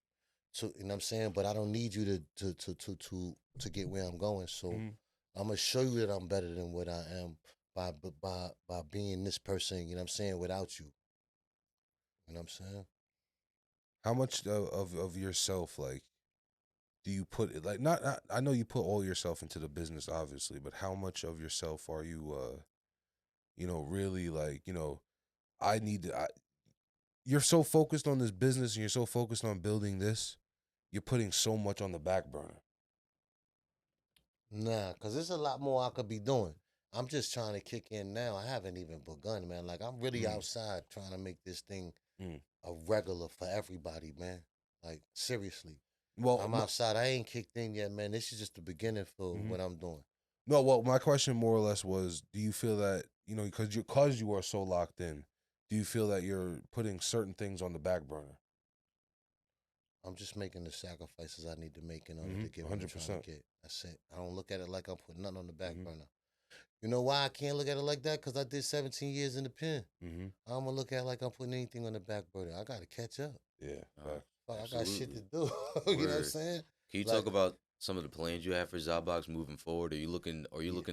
So you know what I'm saying? But I don't need you to get where I'm going. So I'm gonna show you that I'm better than what I am by being this person. You know what I'm saying? Without you. You know what I'm saying? How much of yourself, like, do you put it like not I know you put all yourself into the business obviously, but how much of yourself are you really like, I need to you're so focused on this business and you're so focused on building this, you're putting so much on the back burner. Nah, because there's a lot more I could be doing. I'm just trying to kick in now. I haven't even begun, man. Like, I'm really outside trying to make this thing a regular for everybody, man. Like, seriously. Well, I'm outside. I ain't kicked in yet, man. This is just the beginning for what I'm doing. No, well, my question more or less was, do you feel that, because you are so locked in, do you feel that you're putting certain things on the back burner? I'm just making the sacrifices I need to make in order to get what I'm trying to get. That's it. I don't look at it like I'm putting nothing on the back burner. You know why I can't look at it like that? Because I did 17 years in the pen. I'm going to look at it like I'm putting anything on the back burner. I got to catch up. Yeah. I got shit to do. You know what I'm saying? Can you talk about some of the plans you have for ZaBox moving forward? Are you looking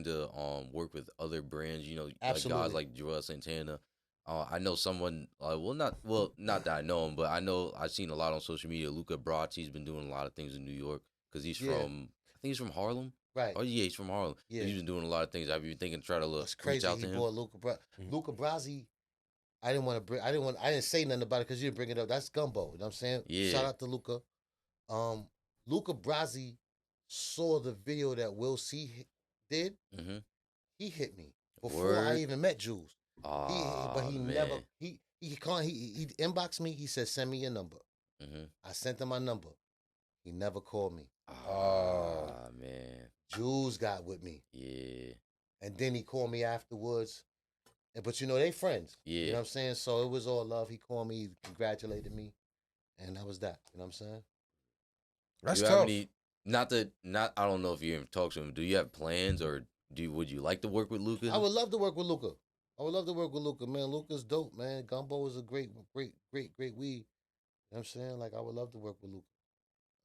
to work with other brands, like guys like Juelz, Santana? I know someone, not that I know him, but I know I've seen a lot on social media. Luca Brasi's been doing a lot of things in New York because he's from, I think he's from Harlem. Right. Oh yeah, he's from Harlem. Yeah. He's been doing a lot of things. Have you thinking try to reach out to him? Bought Luca Brasi. I didn't say nothing about it because you didn't bring it up. That's gumbo. You know what I'm saying? Yeah. Shout out to Luca. Luca Brasi saw the video that Will C did. He hit me before I even met Juelz. He never he inboxed me. He said, "Send me your number." I sent him my number. He never called me. Man. Juelz got with me. Yeah. And then he called me afterwards. But they friends. Yeah. You know what I'm saying? So it was all love. He called me, he congratulated me, and that was that. You know what I'm saying? That's tough. I don't know if you're in talks with him. Do you have plans or would you like to work with Luca? I would love to work with Luca. Man. Luca's dope, man. Gumbo is a great weed. You know what I'm saying? Like, I would love to work with Luca.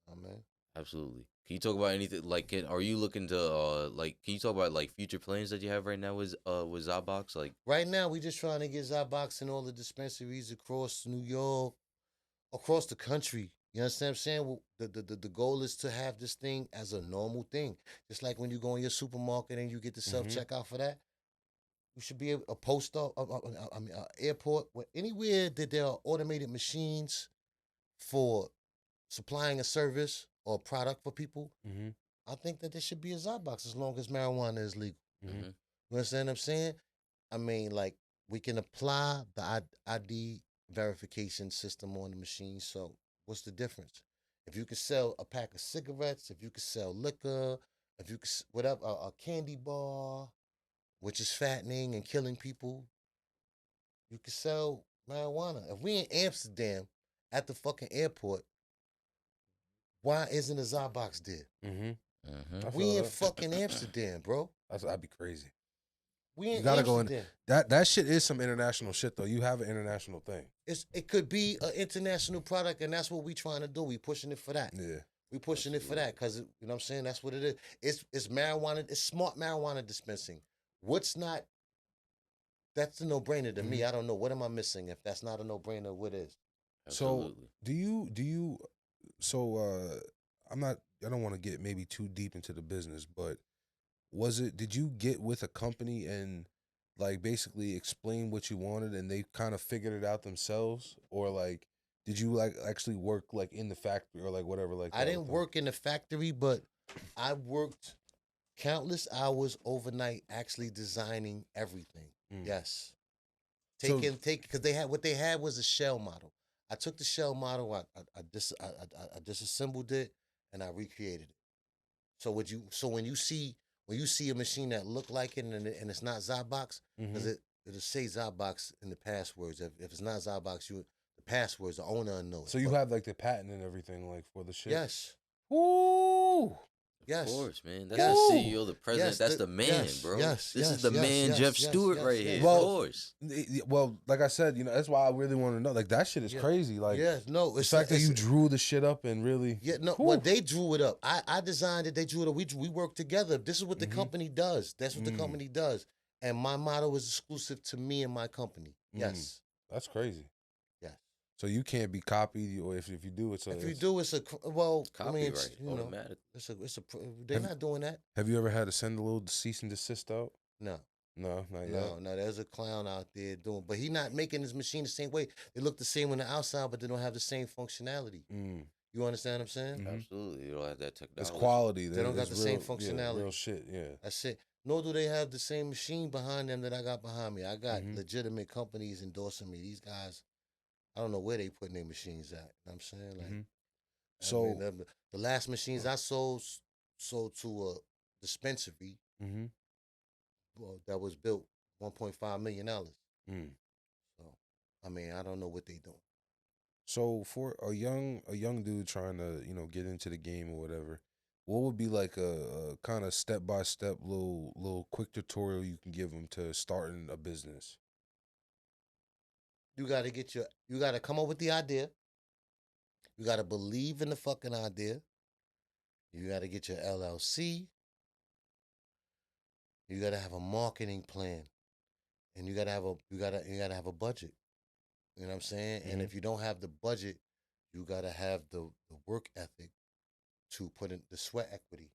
Oh, man. Absolutely. Can you talk about anything are you looking to can you talk about like future plans that you have right now with ZaBox? Like right now we just trying to get ZaBox in all the dispensaries across New York, across the country. You understand what I'm saying? The goal is to have this thing as a normal thing. Just like when you go in your supermarket and you get the self-checkout for that. You should be able a post up, airport, anywhere that there are automated machines for supplying a service or a product for people. I think that there should be a ZaBox as long as marijuana is legal. You understand what I'm saying? I mean, like, we can apply the ID verification system on the machine. So what's the difference? If you can sell a pack of cigarettes, if you can sell liquor, if you can, whatever, a candy bar, which is fattening and killing people, you can sell marijuana. If we in Amsterdam at the fucking airport, why isn't a ZaBox there? We in fucking Amsterdam, bro. That'd be crazy. We in gotta Amsterdam. Go in. That shit is some international shit though. You have an international thing. It could be an international product, and that's what we trying to do. We pushing it for that. Yeah. We pushing it for that because, you know what I'm saying? That's what it is. It's marijuana. It's smart marijuana dispensing. What's not? That's a no-brainer to me. I don't know. What am I missing? If that's not a no-brainer, what is? Absolutely. So do you? So I don't want to get maybe too deep into the business, but did you get with a company and like basically explain what you wanted and they kind of figured it out themselves, or like did you like actually work like in the factory or like whatever like that? I didn't work in the factory, but I worked countless hours overnight actually designing everything. Yes. Because they had was a shell model. I took the shell model, I disassembled it, and I recreated it. So when you see a machine that look like it and it's not ZaBox, because it'll say ZaBox in the passwords. If it's not ZaBox, the passwords, the owner knows. So you have like the patent and everything like for the shit? Yes. Ooh. Yes. Of course, man. That's the CEO, the president. Yes, that's the man, bro. This is the man, Jeff Stewart, right here. Well, of course. Well, like I said, that's why I really want to know. Like, that shit is crazy. Like, no, the fact that you drew the shit up and really. Yeah, no, well, they drew it up. I designed it. They drew it up. We worked together. This is what the company does. That's what the company does. And my motto is exclusive to me and my company. Yes. That's crazy. Yes. So you can't be copied, or if you do, it's a. If you do, it's a well. I mean, Copyright you know, automatic. it's a. They're not doing that. Have you ever had to send a little cease and desist out? No. No, not yet. No, there's a clown out there doing, but he not making his machine the same way. They look the same on the outside, but they don't have the same functionality. You understand what I'm saying? Mm-hmm. Absolutely, you don't have that technology. It's quality. They don't got the same functionality. Yeah, real shit. Yeah, that's it. Nor do they have the same machine behind them that I got behind me. I got legitimate companies endorsing me. These guys, I don't know where they putting their machines at. You know what I'm saying? Like, so I mean, the last machines I sold to a dispensary that was built $1.5 million. So, I mean, I don't know what they doing. So for a young dude trying to get into the game or whatever, what would be like a kind of step-by-step little quick tutorial you can give them to starting a business? You gotta come up with the idea. You gotta believe in the fucking idea. You gotta get your LLC. You gotta have a marketing plan, and you gotta have a budget. You know what I'm saying? And if you don't have the budget, you gotta have the work ethic to put in the sweat equity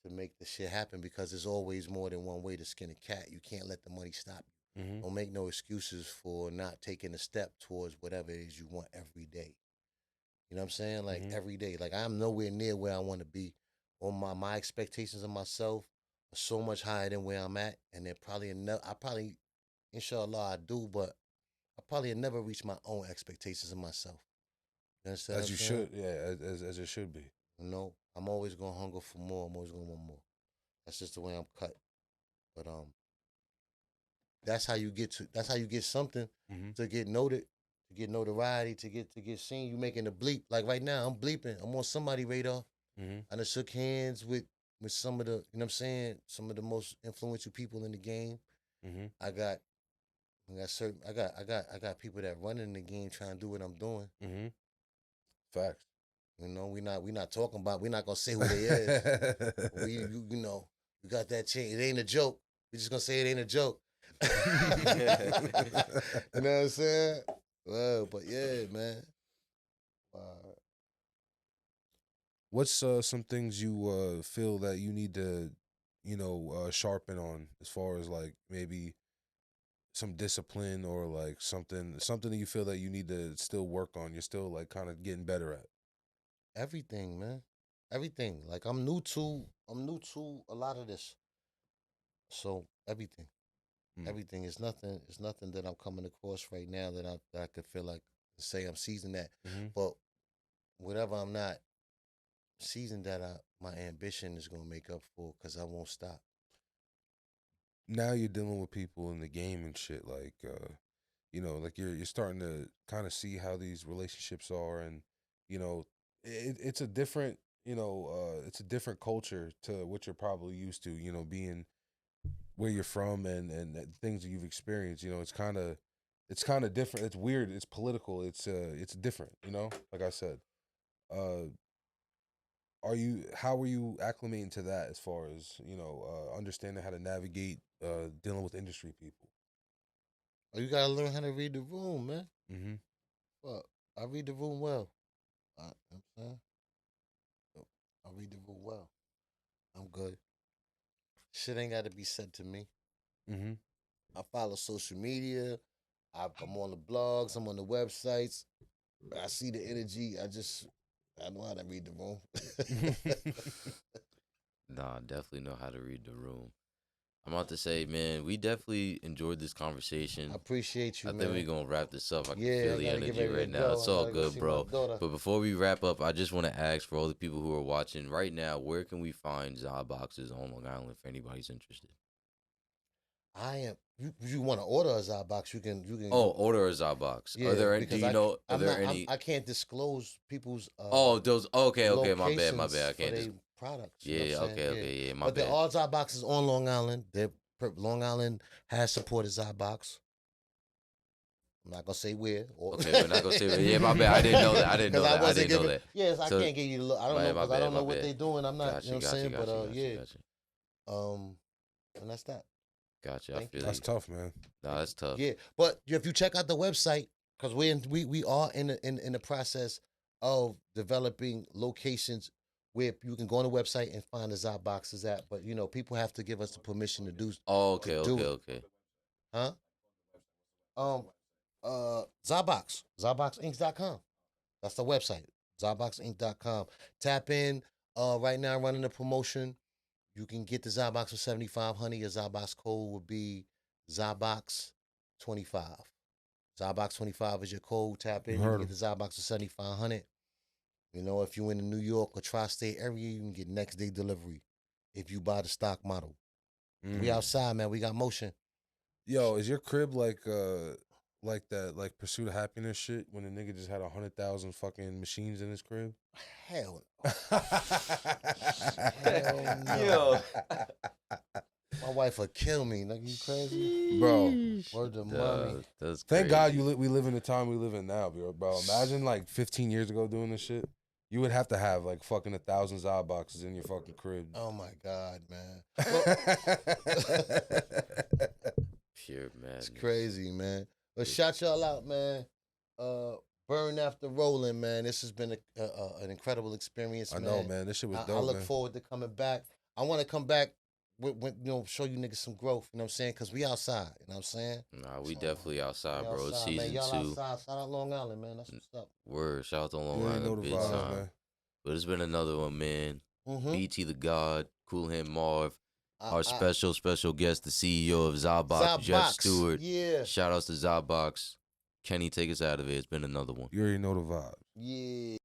to make the shit happen, because there's always more than one way to skin a cat. You can't let the money stop you. Don't make no excuses for not taking a step towards whatever it is you want every day. You know what I'm saying? Like every day. Like I'm nowhere near where I want to be. Or my expectations of myself are so much higher than where I'm at. And they're probably inshallah I do, but I probably never reach my own expectations of myself. You understand? As you should, yeah, as it should be. You know, I'm always gonna hunger for more. I'm always gonna want more. That's just the way I'm cut. But that's how you get something to get noted, to get notoriety, to get seen. You making a bleep. Like right now, I'm bleeping. I'm on somebody's radar. I done shook hands with some of the, you know what I'm saying, some of the most influential people in the game. I got people that run in the game trying to do what I'm doing. Facts. You know, we not talking about. We're not gonna say who they is. You know, we got that chain. It ain't a joke. We just gonna say it ain't a joke. You know what I'm saying? Well, but yeah, man. What's some things you feel that you need to, sharpen on, as far as like maybe some discipline, or like something that you feel that you need to still work on? You're still like kind of getting better at. Everything, man. Everything. Like I'm new to a lot of this. So everything. Everything is nothing. It's nothing that I'm coming across right now that I could feel like say I'm seasoned at. But whatever I'm not seasoned at, my ambition is gonna make up for, because I won't stop. Now you're dealing with people in the game and shit, like like you're starting to kind of see how these relationships are, and it's a different it's a different culture to what you're probably used to, being where you're from, and things that you've experienced. It's kind of different. It's weird. It's political. It's different. Like I said, how are you acclimating to that, as far as understanding how to navigate dealing with industry people? Oh, you gotta learn how to read the room, man. Well, I read the room well. You know what I'm saying? I read the room well. I'm good. Shit ain't got to be said to me. I follow social media. I'm on the blogs. I'm on the websites. I see the energy. I know how to read the room. Nah, I definitely know how to read the room. I'm about to say, man, we definitely enjoyed this conversation. I appreciate you, man. I think we're going to wrap this up. I can Yeah, feel the energy right now. It's all good, bro. But before we wrap up, I just want to ask, for all the people who are watching right now, where can we find ZaBoxes on Long Island if anybody's interested? You want to order a ZaBox, you can. Oh, order a ZaBox. Yeah, are there any? I can't disclose people's. Those. Okay. My bad. I can't. Products. Yeah. Okay. My bad. But bad. all ZaBoxes on Long Island. Long Island has supported ZaBox. I'm not gonna say where. Okay, we're not gonna say where. Yeah, my bad. I didn't know that. I didn't know that. Yes, I can't give you the look. I don't know, because I don't know what they're doing. I'm not. You know what I'm saying? But and that's that. Gotcha. I feel that's tough, man. No, that's tough. Yeah, but if you check out the website, because we are in the process of developing locations where you can go on the website and find the ZaBoxes at. But you know, people have to give us the permission to do. Oh, okay, do okay, it. okay. Huh? ZaBox. ZaBoxInc.com. That's the website. ZaBoxInc.com. Tap in. Right now running a promotion. You can get the ZaBox for $7,500. Your ZaBox code would be ZaBox25. ZaBox25 is your code. Tap in. You can get the ZaBox for $7,500. You know, if you're in the New York or tri-state area, you can get next day delivery if you buy the stock model. We outside, man. We got motion. Yo, is your crib like that, like Pursuit of Happiness shit when the nigga just had 100,000 fucking machines in his crib? Hell no. Hell no. Yo. My wife would kill me. Like, you crazy? Bro. Word to mommy. That's Thank crazy. God we live in the time we live in now, bro. Imagine like 15 years ago doing this shit. You would have to have like fucking 1,000 ZaBoxes in your fucking crib. Oh my God, man. Pure madness. It's crazy, man. But shout y'all out, man. Burn after rolling, man. This has been an incredible experience, I man. know, man. This shit was dope, I look man. forward to coming back. I want to come back with you know, show you niggas some growth, you know what I'm saying? Because we outside, you know what I'm saying? Nah, we definitely outside, bro. Outside, Season man. Y'all 2. outside. Shout out Long Island, man. That's what's up. Word. Shout out to Long You already know Island. the Big vibes, time. man. But it's been another one, man. Mm-hmm. BT the God, Cool Hand Marv. Our special guest, the CEO of ZaBox, Jeff Stewart. Yeah. Shout outs to ZaBox. Kenny, take us out of it. It's been another one. You already know the vibe. Yeah.